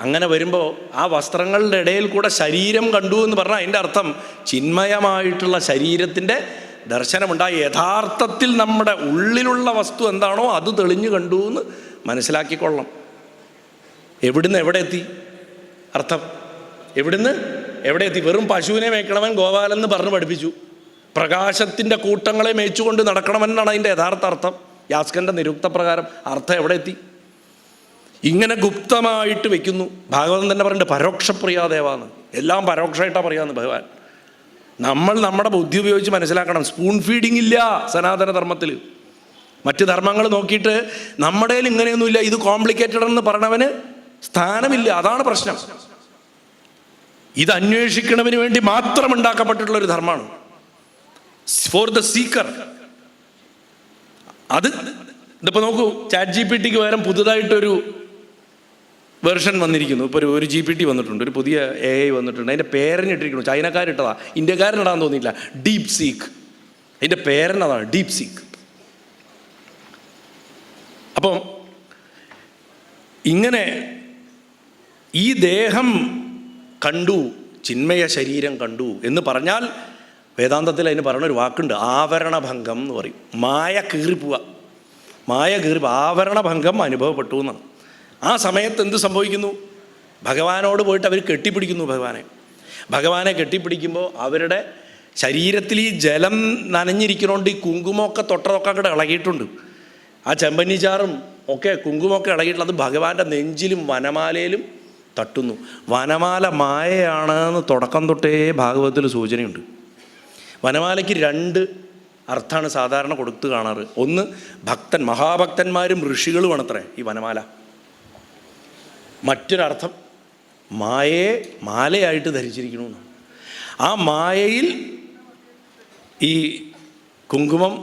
Speaker 1: അങ്ങനെ വരുമ്പോൾ ആ വസ്ത്രങ്ങളുടെ ഇടയിൽ കൂടെ ശരീരം കണ്ടു എന്ന് പറഞ്ഞാൽ അതിൻ്റെ അർത്ഥം ചിന്മയമായിട്ടുള്ള ശരീരത്തിൻ്റെ ദർശനമുണ്ടായി. യഥാർത്ഥത്തിൽ നമ്മുടെ ഉള്ളിലുള്ള വസ്തു എന്താണോ അത് തെളിഞ്ഞു കണ്ടു എന്ന് മനസ്സിലാക്കിക്കൊള്ളണം. എവിടുന്ന് എവിടെ എത്തി അർത്ഥം? എവിടുന്ന് എവിടെ എത്തി? വെറും പശുവിനെ മേയ്ക്കണവൻ ഗോപാലെന്ന് പറഞ്ഞ് പഠിപ്പിച്ചു. പ്രകാശത്തിൻ്റെ കൂട്ടങ്ങളെ മേയിച്ചുകൊണ്ട് നടക്കണമെന്നാണ് അതിൻ്റെ യഥാർത്ഥ അർത്ഥം. യാസ്കൻ്റെ നിരുക്ത പ്രകാരം അർത്ഥം എവിടെ എത്തി? ഇങ്ങനെ ഗുപ്തമായിട്ട് വെക്കുന്നു. ഭാഗവതം തന്നെ പറയുന്നുണ്ട് പരോക്ഷപ്രിയാദേവാന്ന്. എല്ലാം പരോക്ഷമായിട്ടാണ് പറയാന്ന് ഭഗവാൻ. നമ്മൾ നമ്മുടെ ബുദ്ധി ഉപയോഗിച്ച് മനസ്സിലാക്കണം. സ്പൂൺ ഫീഡിങ് ഇല്ല സനാതന ധർമ്മത്തിൽ. മറ്റ് ധർമ്മങ്ങൾ നോക്കിയിട്ട് നമ്മുടെ ഇങ്ങനെയൊന്നുമില്ല, ഇത് കോംപ്ലിക്കേറ്റഡ് എന്ന് പറഞ്ഞവന് സ്ഥാനമില്ല. അതാണ് പ്രശ്നം. ഇത് അന്വേഷിക്കണതിന് വേണ്ടി മാത്രം ഉണ്ടാക്കപ്പെട്ടിട്ടുള്ളൊരു ധർമ്മമാണ്, ഫോർ ദ സീക്കർ. അത് ഇതിപ്പോൾ നോക്കൂ, ചാറ്റ് GPT പകരം പുതുതായിട്ടൊരു വെർഷൻ വന്നിരിക്കുന്നു. ഇപ്പോൾ ഒരു GPT വന്നിട്ടുണ്ട്, ഒരു പുതിയ AI വന്നിട്ടുണ്ട്. അതിൻ്റെ പേരനിട്ടിരിക്കുന്നു, ചൈനക്കാരിട്ടതാ, ഇന്ത്യക്കാരനിടാന്ന് തോന്നിയില്ല, ഡീപ് സീക്ക്. അതിൻ്റെ പേരനതാണ് ഡീപ് സീക്ക്. അപ്പം ഇങ്ങനെ ഈ ദേഹം കണ്ടു, ചിന്മയ ശരീരം കണ്ടു എന്ന് പറഞ്ഞാൽ വേദാന്തത്തിൽ അതിന് പറഞ്ഞൊരു വാക്കുണ്ട്, ആവരണഭംഗം എന്ന് പറയും. മായ കീറിപ്പോവുക, മായ കീറിപ്പോ ആവരണഭംഗം അനുഭവപ്പെട്ടു എന്നാണ്. ആ സമയത്ത് എന്ത് സംഭവിക്കുന്നു? ഭഗവാനോട് പോയിട്ട് അവർ കെട്ടിപ്പിടിക്കുന്നു. ഭഗവാനെ കെട്ടിപ്പിടിക്കുമ്പോൾ അവരുടെ ശരീരത്തിൽ ഈ ജലം നനഞ്ഞിരിക്കണോണ്ട് ഈ കുങ്കുമമൊക്കെ തൊട്ടതൊക്കെ അങ്ങോട്ട് ഇളകിയിട്ടുണ്ട്. ആ ചെമ്പന്നിച്ചാറും ഒക്കെ കുങ്കുമമൊക്കെ ഇളകിയിട്ടുള്ളത് ഭഗവാന്റെ നെഞ്ചിലും വനമാലയിലും തട്ടുന്നു. വനമാല മായയാണെന്ന് തുടക്കം തൊട്ടേ ഭാഗവതത്തിൽ സൂചനയുണ്ട്. വനമാലയ്ക്ക് 2 അർത്ഥമാണ് സാധാരണ കൊടുത്ത് കാണാറ്. ഒന്ന്, ഭക്തൻ, മഹാഭക്തന്മാരും ഋഷികളുമാണത്രേ ഈ വനമാല. മറ്റൊരർത്ഥം മായയെ മാലയായിട്ട് ധരിച്ചിരിക്കണമെന്നാണ്. ആ മായയിൽ ഈ കുങ്കുമം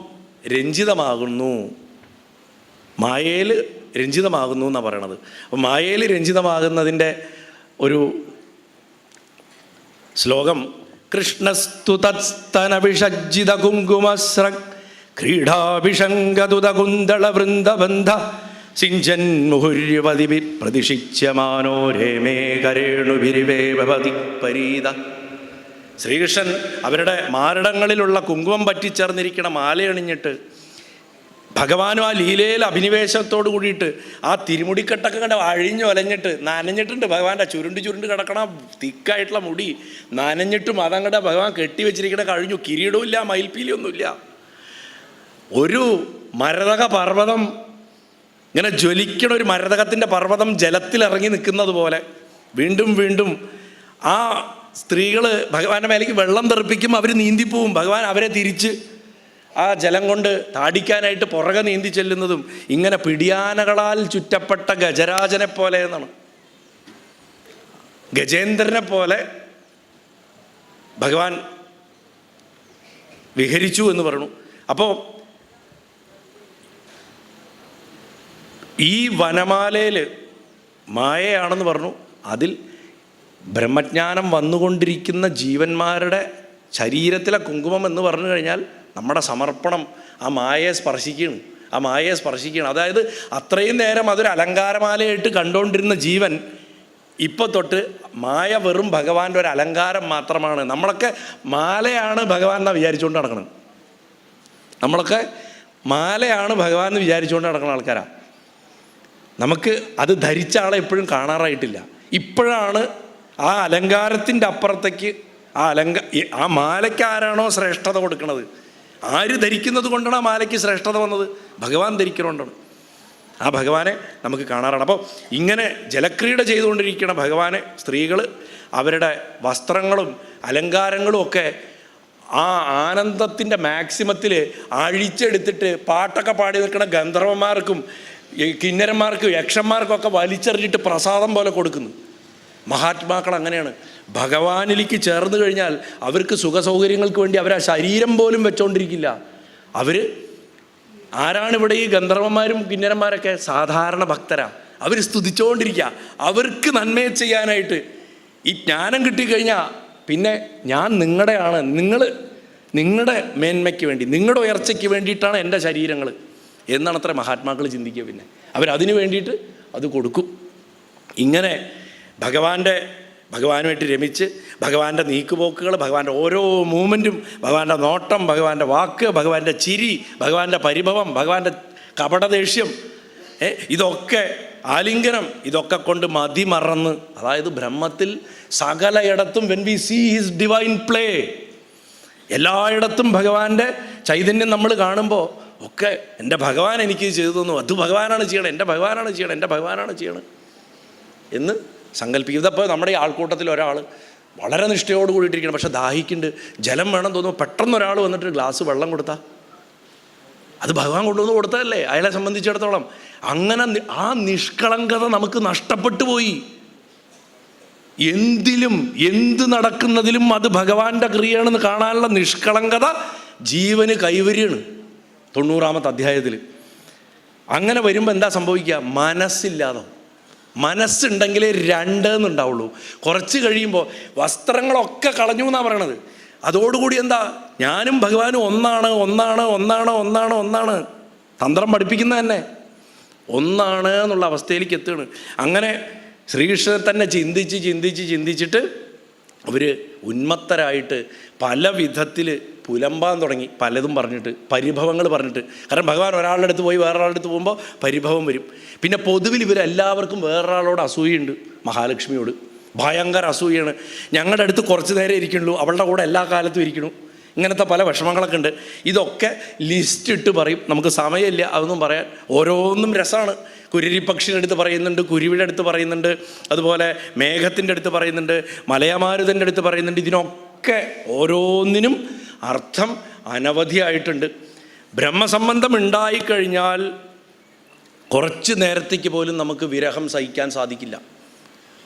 Speaker 1: രഞ്ജിതമാകുന്നു, മായയിൽ രഞ്ജിതമാകുന്നു എന്നാണ് പറയണത്. അപ്പം മായയിൽ രഞ്ജിതമാകുന്നതിൻ്റെ ഒരു ശ്ലോകം, കൃഷ്ണസ്തു തത്സ്തനവിഷജ്ജിത കുങ്കുമസ്ര ക്രീഡാഭിഷംഗതുത കുന്തള വൃന്ദബന്ധ സിഞ്ചൻ മുഹുര്യുപതി പ്രതിഷിച്യമാനോ രേമേ കരേണുഭിരിവേവതി പരീത. ശ്രീകൃഷ്ണൻ അവരുടെ മാരടങ്ങളിലുള്ള കുങ്കുമം പറ്റിച്ചേർന്നിരിക്കണ മാലയണിഞ്ഞിട്ട് ഭഗവാനും ആ ലീലയിൽ അഭിനിവേശത്തോട് കൂടിയിട്ട് ആ തിരുമുടിക്കെട്ടൊക്കെ കണ്ട് അഴിഞ്ഞു ഒലഞ്ഞിട്ട് നനഞ്ഞിട്ടുണ്ട്. ഭഗവാന്റെ ചുരുണ്ട് കിടക്കണ തിക്കായിട്ടുള്ള മുടി നനഞ്ഞിട്ടും അതങ്ങടെ ഭഗവാൻ കെട്ടിവെച്ചിരിക്കണ കഴിഞ്ഞു. കിരീടവും ഇല്ല, മയിൽപ്പീലിയൊന്നുമില്ല. ഒരു മരതക പർവ്വതം ഇങ്ങനെ ജ്വലിക്കണ ഒരു മരതകത്തിൻ്റെ പർവ്വതം ജലത്തിലിറങ്ങി നിൽക്കുന്നത് പോലെ വീണ്ടും വീണ്ടും ആ സ്ത്രീകൾ ഭഗവാന്റെ മേലേക്ക് വെള്ളം തെറിപ്പിക്കും. അവർ നീന്തിപ്പോവും. ഭഗവാൻ അവരെ തിരിച്ച് ആ ജലം കൊണ്ട് താടിക്കാനായിട്ട് പുറകെ നീന്തി ചെല്ലുന്നതും ഇങ്ങനെ പിടിയാനകളാൽ ചുറ്റപ്പെട്ട ഗജരാജനെ പോലെ എന്നാണ്. ഗജേന്ദ്രനെ പോലെ ഭഗവാൻ വിഹരിച്ചു എന്ന് പറഞ്ഞു. അപ്പോൾ ഈ വനമാലയിൽ മായയാണെന്ന് പറഞ്ഞു. അതിൽ ബ്രഹ്മജ്ഞാനം വന്നുകൊണ്ടിരിക്കുന്ന ജീവന്മാരുടെ ശരീരത്തിലെ കുങ്കുമം എന്ന് പറഞ്ഞു കഴിഞ്ഞാൽ നമ്മുടെ സമർപ്പണം ആ മായയെ സ്പർശിക്കുകയാണ്. അതായത് അത്രയും നേരം അതൊരു അലങ്കാരമാലയായിട്ട് കണ്ടുകൊണ്ടിരുന്ന ജീവൻ ഇപ്പോൾ തൊട്ട് മായ വെറും ഭഗവാന്റെ ഒരു അലങ്കാരം മാത്രമാണ്. നമ്മളൊക്കെ മാലയാണ് ഭഗവാൻ എന്നാണ് വിചാരിച്ചുകൊണ്ട് നടക്കണം. നമ്മളൊക്കെ മാലയാണ് ഭഗവാൻ എന്ന് വിചാരിച്ചുകൊണ്ട് നടക്കുന്ന ആൾക്കാരാണ്. നമുക്ക് അത് ധരിച്ച ആളെ എപ്പോഴും കാണാറായിട്ടില്ല. ഇപ്പോഴാണ് ആ അലങ്കാരത്തിൻ്റെ അപ്പുറത്തേക്ക് ആ മാലയ്ക്ക് ആരാണോ ശ്രേഷ്ഠത കൊടുക്കുന്നത്, ആര് ധരിക്കുന്നത് കൊണ്ടാണ് ആ മാലയ്ക്ക് ശ്രേഷ്ഠത വന്നത്? ഭഗവാൻ ധരിക്കുന്നതുകൊണ്ടാണ്. ആ ഭഗവാനെ നമുക്ക് കാണാറാണ്. അപ്പോൾ ഇങ്ങനെ ജലക്രീഡ ചെയ്തുകൊണ്ടിരിക്കുന്ന ഭഗവാനെ സ്ത്രീകൾ അവരുടെ വസ്ത്രങ്ങളും അലങ്കാരങ്ങളും ഒക്കെ ആ ആനന്ദത്തിൻ്റെ മാക്സിമത്തിൽ അഴിച്ചെടുത്തിട്ട് പാട്ടൊക്കെ പാടി നിൽക്കുന്ന ഗന്ധർവന്മാർക്കും കിന്നരന്മാർക്കും യക്ഷന്മാർക്കൊക്കെ വലിച്ചെറിഞ്ഞിട്ട് പ്രസാദം പോലെ കൊടുക്കുന്നു. മഹാത്മാക്കൾ അങ്ങനെയാണ്. ഭഗവാനിലേക്ക് ചേർന്ന് കഴിഞ്ഞാൽ അവർക്ക് സുഖസൗകര്യങ്ങൾക്ക് വേണ്ടി അവർ ആ ശരീരം പോലും വെച്ചോണ്ടിരിക്കില്ല. അവർ ആരാണിവിടെ ഈ ഗന്ധർവന്മാരും കിന്നരന്മാരൊക്കെ? സാധാരണ ഭക്തരാണ്. അവർ സ്തുതിച്ചുകൊണ്ടിരിക്കുക. അവർക്ക് നന്മയെ ചെയ്യാനായിട്ട് ഈ ജ്ഞാനം കിട്ടിക്കഴിഞ്ഞാൽ പിന്നെ ഞാൻ നിങ്ങളുടെയാണ്, നിങ്ങളുടെ മേന്മയ്ക്ക് വേണ്ടി, നിങ്ങളുടെ ഉയർച്ചയ്ക്ക് വേണ്ടിയിട്ടാണ് എൻ്റെ ശരീരങ്ങൾ എന്നാണ് അത്ര മഹാത്മാക്കൾ ചിന്തിക്കുക. പിന്നെ അവരതിന് വേണ്ടിയിട്ട് അത് കൊടുക്കും. ഇങ്ങനെ ഭഗവാനുമായിട്ട് രമിച്ച് ഭഗവാന്റെ നീക്കുപോക്കുകൾ, ഭഗവാന്റെ ഓരോ മൂമെൻറ്റും, ഭഗവാന്റെ നോട്ടം, ഭഗവാന്റെ വാക്ക്, ഭഗവാന്റെ ചിരി, ഭഗവാന്റെ പരിഭവം, ഭഗവാന്റെ കപടദേഷ്യം, ഇതൊക്കെ ആലിംഗനം, ഇതൊക്കെ കൊണ്ട് മതിമറന്ന്, അതായത് ബ്രഹ്മത്തിൽ സകലയിടത്തും when we see his divine play, എല്ലായിടത്തും ഭഗവാന്റെ ചൈതന്യം നമ്മൾ കാണുമ്പോൾ ഒക്കെ എൻ്റെ ഭഗവാൻ എനിക്ക് ചെയ്തു തന്നു, അത് ഭഗവാനാണ് ചെയ്യണം, എൻ്റെ ഭഗവാനാണ് ചെയ്യണം, എൻ്റെ ഭഗവാനാണ് ചെയ്യണം എന്ന് സങ്കല്പിക്കും. ഇതപ്പോൾ നമ്മുടെ ഈ ആൾക്കൂട്ടത്തിൽ ഒരാൾ വളരെ നിഷ്ഠയോട് കൂടിയിട്ടിരിക്കണം, പക്ഷെ ദാഹിക്കുന്നുണ്ട്, ജലം വേണം തോന്നുമ്പോൾ പെട്ടെന്ന് ഒരാൾ വന്നിട്ട് ഗ്ലാസ് വെള്ളം കൊടുത്താൽ അത് ഭഗവാൻ കൊണ്ടുവന്ന് കൊടുത്തതല്ലേ അയാളെ സംബന്ധിച്ചിടത്തോളം. അങ്ങനെ ആ നിഷ്കളങ്കത നമുക്ക് നഷ്ടപ്പെട്ടു പോയി. എന്തിലും എന്ത് നടക്കുന്നതിലും അത് ഭഗവാന്റെ ക്രിയയാണെന്ന് കാണാനുള്ള നിഷ്കളങ്കത ജീവന് കൈവരിയാണ് 90-ാമത്തെ അധ്യായത്തിൽ. അങ്ങനെ വരുമ്പോൾ എന്താ സംഭവിക്കുക? മനസ്സില്ലാതെ. മനസ്സുണ്ടെങ്കിലേ 2 എന്നുണ്ടാവുള്ളൂ. കുറച്ച് കഴിയുമ്പോൾ വസ്ത്രങ്ങളൊക്കെ കളഞ്ഞു എന്നാണ് പറയണത്. അതോടുകൂടി എന്താ? ഞാനും ഭഗവാനും ഒന്നാണ്, ഒന്നാണ്, ഒന്നാണ്, ഒന്നാണ്, ഒന്നാണ്. തന്ത്രം പഠിപ്പിക്കുന്ന തന്നെ ഒന്നാണ് എന്നുള്ള അവസ്ഥയിലേക്ക് എത്തുകയാണ്. അങ്ങനെ ശ്രീകൃഷ്ണനെ തന്നെ ചിന്തിച്ചിട്ട് അവർ ഉന്മത്തരായിട്ട് പല വിധത്തിൽ പുലമ്പാൻ തുടങ്ങി, പലതും പറഞ്ഞിട്ട്, പരിഭവങ്ങൾ പറഞ്ഞിട്ട്. കാരണം ഭഗവാൻ ഒരാളുടെ അടുത്ത് പോയി വേറൊരാളുടെ അടുത്ത് പോകുമ്പോൾ പരിഭവം വരും. പിന്നെ പൊതുവിൽ ഇവരെല്ലാവർക്കും വേറൊരാളോട് അസൂയുണ്ട്. മഹാലക്ഷ്മിയോട് ഭയങ്കര അസൂയാണ്. ഞങ്ങളുടെ അടുത്ത് കുറച്ച് നേരം ഇരിക്കുള്ളൂ, അവളുടെ കൂടെ എല്ലാ കാലത്തും ഇരിക്കണു. ഇങ്ങനത്തെ പല വിഷമങ്ങളൊക്കെ ഉണ്ട്. ഇതൊക്കെ ലിസ്റ്റ് ഇട്ട് പറയും. നമുക്ക് സമയമില്ല അതൊന്നും പറയാൻ. ഓരോന്നും രസമാണ്. കുരുരിപ്പക്ഷിയുടെ അടുത്ത് പറയുന്നുണ്ട്, കുരുവിയുടെ അടുത്ത് പറയുന്നുണ്ട്, അതുപോലെ മേഘത്തിൻ്റെ അടുത്ത് പറയുന്നുണ്ട്, മലയമാരുതൻ്റെ അടുത്ത് പറയുന്നുണ്ട്. ഇതിനൊക്കെ ഓരോന്നിനും അർത്ഥം അനവധിയായിട്ടുണ്ട്. ബ്രഹ്മസംബന്ധം ഉണ്ടായിക്കഴിഞ്ഞാൽ കുറച്ച് നേരത്തേക്ക് പോലും നമുക്ക് വിരഹം സഹിക്കാൻ സാധിക്കില്ല.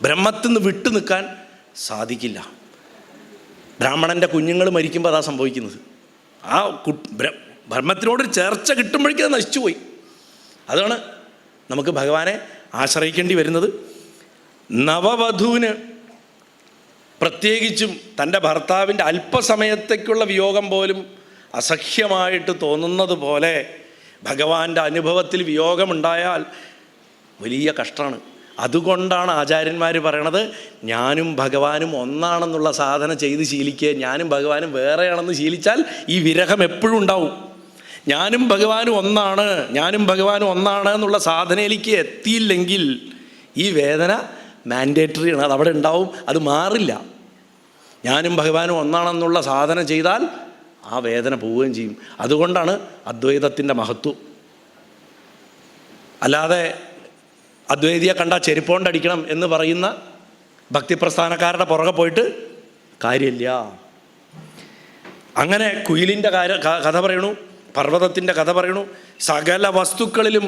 Speaker 1: ബ്രഹ്മത്തിൽ നിന്ന് വിട്ടു നിൽക്കാൻ സാധിക്കില്ല. ബ്രാഹ്മണൻ്റെ കുഞ്ഞുങ്ങൾ മരിക്കുമ്പോൾ അതാ സംഭവിക്കുന്നത്. ആ ബ്രഹ്മത്തിനോടൊരു ചേർച്ച കിട്ടുമ്പോഴേക്കും അത് നശിച്ചുപോയി. അതാണ് നമുക്ക് ഭഗവാനെ ആശ്രയിക്കേണ്ടി വരുന്നത്. നവവധുവിന് പ്രത്യേകിച്ചും തൻ്റെ ഭർത്താവിൻ്റെ അല്പസമയത്തേക്കുള്ള വിയോഗം പോലും അസഹ്യമായിട്ട് തോന്നുന്നത് പോലെ ഭഗവാന്റെ അനുഭവത്തിൽ വിയോഗമുണ്ടായാൽ വലിയ കഷ്ടമാണ്. അതുകൊണ്ടാണ് ആചാര്യന്മാർ പറയണത്, ഞാനും ഭഗവാനും ഒന്നാണെന്നുള്ള സാധന ചെയ്ത് ശീലിക്കുക. ഞാനും ഭഗവാനും വേറെയാണെന്ന് ശീലിച്ചാൽ ഈ വിരഹം എപ്പോഴും ഉണ്ടാവും. ഞാനും ഭഗവാനും ഒന്നാണ്, ഞാനും ഭഗവാനും ഒന്നാണ് എന്നുള്ള സാധനയിലേക്ക് എത്തിയില്ലെങ്കിൽ ഈ വേദന മാൻഡേറ്ററിയാണ്. അത് അവിടെ ഉണ്ടാവും, അത് മാറില്ല. ഞാനും ഭഗവാനും ഒന്നാണെന്നുള്ള സാധന ചെയ്താൽ ആ വേദന പോവുകയും ചെയ്യും. അതുകൊണ്ടാണ് അദ്വൈതത്തിൻ്റെ മഹത്വം. അല്ലാതെ അദ്വൈതിയെ കണ്ടാൽ ചെരുപ്പോണ്ടടിക്കണം എന്ന് പറയുന്ന ഭക്തിപ്രസ്ഥാനക്കാരുടെ പുറകെ പോയിട്ട് കാര്യമില്ല. അങ്ങനെ കുയിലിൻ്റെ കഥ പറയണു, പർവ്വതത്തിൻ്റെ കഥ പറയണു. സകല വസ്തുക്കളിലും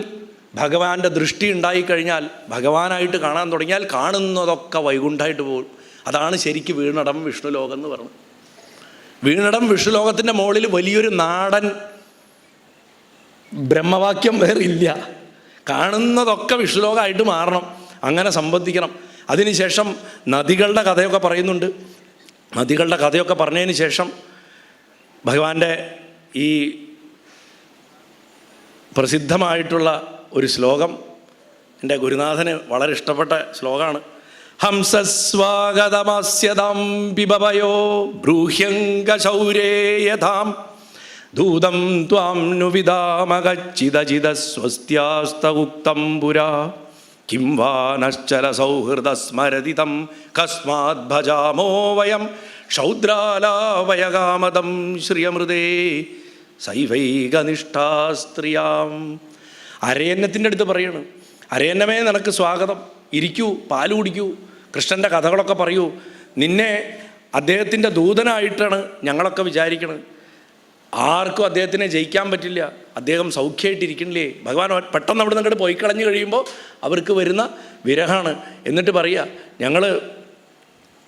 Speaker 1: ഭഗവാന്റെ ദൃഷ്ടി ഉണ്ടായിക്കഴിഞ്ഞാൽ, ഭഗവാനായിട്ട് കാണാൻ തുടങ്ങിയാൽ കാണുന്നതൊക്കെ വൈകുണ്ഠമായിട്ട് പോകും. അതാണ് ശരിക്ക് വീണടം വിഷ്ണുലോകം എന്ന് പറഞ്ഞു. വീണടം വിഷ്ണുലോകത്തിൻ്റെ മുകളിൽ വലിയൊരു നാടൻ ബ്രഹ്മവാക്യം വേറെ ഇല്ല. കാണുന്നതൊക്കെ വിഷ്ണുലോകമായിട്ട് മാറണം, അങ്ങനെ സംബന്ധിക്കണം. അതിനുശേഷം നദികളുടെ കഥയൊക്കെ പറയുന്നുണ്ട്. നദികളുടെ കഥയൊക്കെ പറഞ്ഞതിന് ശേഷം ഭഗവാന്റെ ഈ പ്രസിദ്ധമായിട്ടുള്ള ഒരു ശ്ലോകം എൻ്റെ ഗുരുനാഥന് വളരെ ഇഷ്ടപ്പെട്ട ശ്ലോകമാണ്. ഹംസസ്വാഗതമാസ്യതാം പിബവയോ ബ്രൂഹ്യംഗശൗരേയഥാം ദൂതം ത്വാം नु വിദാമഗച്ഛിദചിദസ്വസ്ത്യാസ്തഉക്തം പുരാ കിം വാ നശ്ചല സൗഹൃദ സ്മരതി തം കസ്മാത് ഭജാമോ വയം ക്ഷൗദ്രാലാവയകാമതം ശ്രിയമൃതേ സൈവൈകനിഷ്ഠാസ്ത്രിയാം. അരയന്നത്തിൻ്റെ അടുത്ത് പറയണം, അരയന്നമേ നിനക്ക് സ്വാഗതം, ഇരിക്കൂ, പാല് കുടിക്കൂ, കൃഷ്ണൻ്റെ കഥകളൊക്കെ പറയൂ. നിന്നെ അദ്ദേഹത്തിൻ്റെ ദൂതനായിട്ടാണ് ഞങ്ങളൊക്കെ വിചാരിക്കണത്. ആർക്കും അദ്ദേഹത്തിനെ ജയിക്കാൻ പറ്റില്ല, അദ്ദേഹം സൗഖ്യമായിട്ടിരിക്കണില്ലേ. ഭഗവാൻ പെട്ടെന്ന് അവിടെ നിന്ന് അങ്ങോട്ട് പോയി കളഞ്ഞു കഴിയുമ്പോൾ അവർക്ക് വരുന്ന വിരഹമാണ്. എന്നിട്ട് പറയുക, ഞങ്ങൾ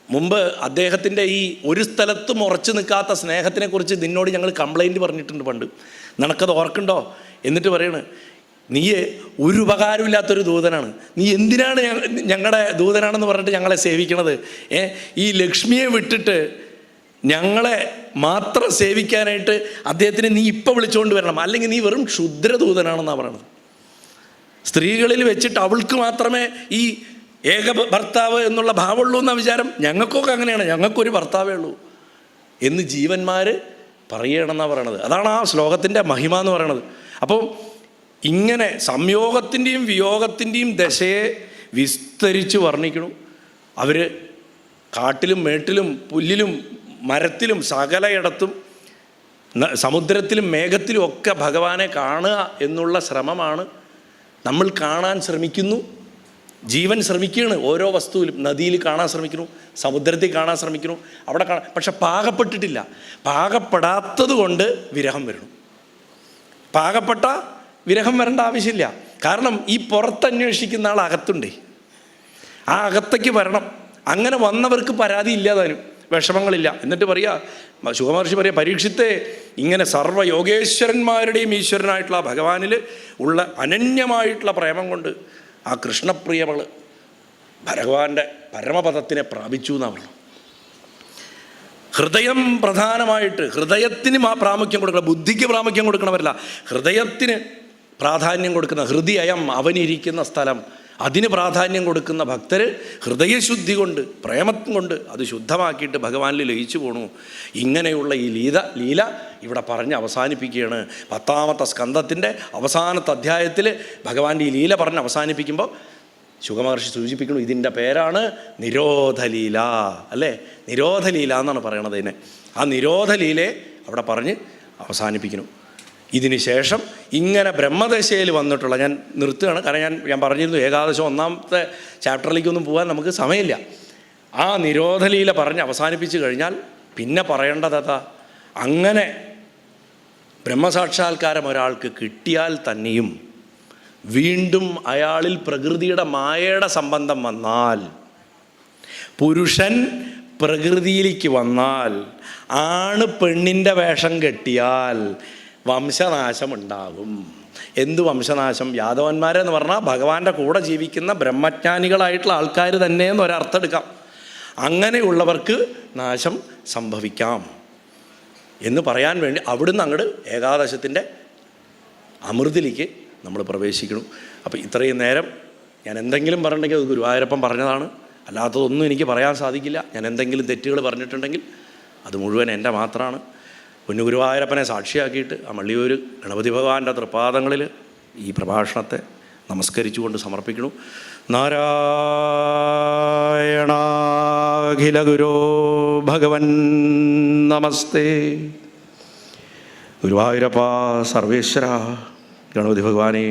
Speaker 1: മുമ്പ് അദ്ദേഹത്തിൻ്റെ ഈ ഒരു സ്ഥലത്തും ഉറച്ചു നിൽക്കാത്ത സ്നേഹത്തിനെക്കുറിച്ച് നിന്നോട് ഞങ്ങൾ കംപ്ലൈൻറ്റ് പറഞ്ഞിട്ടുണ്ട് പണ്ട്, നിനക്കത് ഓർക്കുണ്ടോ? എന്നിട്ട് പറയണ്, നീ ഒരു ഉപകാരമില്ലാത്തൊരു ദൂതനാണ്, നീ എന്തിനാണ് ഞങ്ങളുടെ ദൂതനാണെന്ന് പറഞ്ഞിട്ട് ഞങ്ങളെ സേവിക്കണത്? ഈ ലക്ഷ്മിയെ വിട്ടിട്ട് ഞങ്ങളെ മാത്രം സേവിക്കാനായിട്ട് അദ്ദേഹത്തിനെ നീ ഇപ്പം വിളിച്ചുകൊണ്ട് വരണം, അല്ലെങ്കിൽ നീ വെറും ക്ഷുദ്രദൂതനാണെന്നാണ് പറയണത്. സ്ത്രീകളിൽ വെച്ചിട്ട് അവൾക്ക് മാത്രമേ ഈ ഏക ഭർത്താവ് എന്നുള്ള ഭാവമുള്ളൂ എന്ന വിചാരം. ഞങ്ങൾക്കൊക്കെ അങ്ങനെയാണ്, ഞങ്ങൾക്കൊരു ഭർത്താവേ ഉള്ളൂ എന്ന് ജീവന്മാർ പറയണമെന്നാണ് പറയണത്. അതാണ് ആ ശ്ലോകത്തിൻ്റെ മഹിമ എന്ന് പറയണത്. അപ്പോൾ ഇങ്ങനെ സംയോഗത്തിൻ്റെയും വിയോഗത്തിൻ്റെയും ദശയെ വിസ്തരിച്ച് വർണ്ണിക്കണം. അവർ കാട്ടിലും മേട്ടിലും പുല്ലിലും മരത്തിലും സകലയിടത്തും സമുദ്രത്തിലും മേഘത്തിലും ഒക്കെ ഭഗവാനെ കാണുക എന്നുള്ള ശ്രമമാണ്. നമ്മൾ കാണാൻ ശ്രമിക്കുന്നു, ജീവൻ ശ്രമിക്കുകയാണ് ഓരോ വസ്തുവിലും. നദിയിൽ കാണാൻ ശ്രമിക്കുന്നു, സമുദ്രത്തിൽ കാണാൻ ശ്രമിക്കുന്നു, അവിടെ കാണാൻ, പക്ഷെ പാകപ്പെട്ടിട്ടില്ല. പാകപ്പെടാത്തത് കൊണ്ട് വിരഹം വരണം. പാകപ്പെട്ട വിരഹം വരേണ്ട ആവശ്യമില്ല. കാരണം ഈ പുറത്തന്വേഷിക്കുന്ന ആൾ അകത്തുണ്ടേ, ആ അകത്തേക്ക് വരണം. അങ്ങനെ വന്നവർക്ക് പരാതി ഇല്ലാതാനും, വിഷമങ്ങളില്ല. എന്നിട്ട് പറയുക, ശുഗമഹർഷി പറയുക, പരീക്ഷിത്തെ ഇങ്ങനെ സർവ്വ യോഗേശ്വരന്മാരുടെയും ഈശ്വരനായിട്ടുള്ള ഭഗവാനിൽ ഉള്ള അനന്യമായിട്ടുള്ള പ്രേമം കൊണ്ട് ആ കൃഷ്ണപ്രിയമൾ ഭഗവാന്റെ പരമപദത്തിനെ പ്രാപിച്ചു എന്നാണ് പറഞ്ഞു. ഹൃദയം പ്രധാനമായിട്ട്, ഹൃദയത്തിന് പ്രാമുഖ്യം കൊടുക്കണം, ബുദ്ധിക്ക് പ്രാമുഖ്യം കൊടുക്കണമല്ല, ഹൃദയത്തിന് പ്രാധാന്യം കൊടുക്കുന്ന, ഹൃദയം അവനിരിക്കുന്ന സ്ഥലം, അതിന് പ്രാധാന്യം കൊടുക്കുന്ന ഭക്തർ ഹൃദയശുദ്ധി കൊണ്ട്, പ്രേമം കൊണ്ട് അത് ശുദ്ധമാക്കിയിട്ട് ഭഗവാനിൽ ലയിച്ചു പോണു. ഇങ്ങനെയുള്ള ഈ ലീല ഇവിടെ പറഞ്ഞ് അവസാനിപ്പിക്കുകയാണ്. 10ാമത്തെ സ്കന്ധത്തിൻ്റെ അവസാനത്തെ അധ്യായത്തിൽ ഭഗവാന്റെ ഈ ലീല പറഞ്ഞ് അവസാനിപ്പിക്കുമ്പോൾ ശുഗമഹർഷി സൂചിപ്പിക്കുന്നു, ഇതിൻ്റെ പേരാണ് നിരോധലീല, അല്ലേ? നിരോധലീല എന്നാണ് പറയണത് ഇതിനെ. ആ നിരോധലീലയെ അവിടെ പറഞ്ഞ് അവസാനിപ്പിക്കുന്നു. ഇതിന് ശേഷം ഇങ്ങനെ ബ്രഹ്മദശയിൽ വന്നിട്ടുള്ള, ഞാൻ നിർത്തുകയാണ് കാരണം ഞാൻ പറഞ്ഞിരുന്നു ഏകാദശം 1ാമത്തെ ചാപ്റ്ററിലേക്കൊന്നും പോകാൻ നമുക്ക് സമയമില്ല. ആ നിരോധലീല പറഞ്ഞ് അവസാനിപ്പിച്ച് കഴിഞ്ഞാൽ പിന്നെ പറയേണ്ടതാ, അങ്ങനെ ബ്രഹ്മസാക്ഷാത്കാരം ഒരാൾക്ക് കിട്ടിയാൽ തന്നെയും വീണ്ടും അയാളിൽ പ്രകൃതിയുടെ മായയുടെ സംബന്ധം വന്നാൽ, പുരുഷൻ പ്രകൃതിയിലേക്ക് വന്നാൽ, ആണ് പെണ്ണിൻ്റെ വേഷം കെട്ടിയാൽ വംശനാശമുണ്ടാകും. എന്ത് വംശനാശം? യാദവന്മാരെന്ന് പറഞ്ഞാൽ ഭഗവാന്റെ കൂടെ ജീവിക്കുന്ന ബ്രഹ്മജ്ഞാനികളായിട്ടുള്ള ആൾക്കാർ തന്നെയെന്ന് ഒരർത്ഥം എടുക്കാം. അങ്ങനെയുള്ളവർക്ക് നാശം സംഭവിക്കാം എന്ന് പറയാൻ വേണ്ടി അവിടുന്ന് അങ്ങോട്ട് ഏകാദശത്തിൻ്റെ അമൃതിലേക്ക് നമ്മൾ പ്രവേശിക്കണം. അപ്പോൾ ഇത്രയും നേരം ഞാൻ എന്തെങ്കിലും പറഞ്ഞിട്ടുണ്ടെങ്കിൽ അത് ഗുരുവായൂരപ്പൻ പറഞ്ഞതാണ്, അല്ലാത്തതൊന്നും എനിക്ക് പറയാൻ സാധിക്കില്ല. ഞാൻ എന്തെങ്കിലും തെറ്റുകൾ പറഞ്ഞിട്ടുണ്ടെങ്കിൽ അത് മുഴുവൻ എൻ്റെ മാത്രമാണ്. പൊന്നു ഗുരുവായൂരപ്പനെ സാക്ഷിയാക്കിയിട്ട് ആ മള്ളിയൂർ ഗണപതി ഭഗവാന്റെ തൃപ്പാദങ്ങളിൽ ഈ പ്രഭാഷണത്തെ നമസ്കരിച്ചുകൊണ്ട് സമർപ്പിക്കണം. നാരായണാഖില ഗുരോ ഭഗവൻ നമസ്തേ. ഗുരുവായൂരപ്പ സർവേശ്വര ഗണപതി ഭഗവാനേ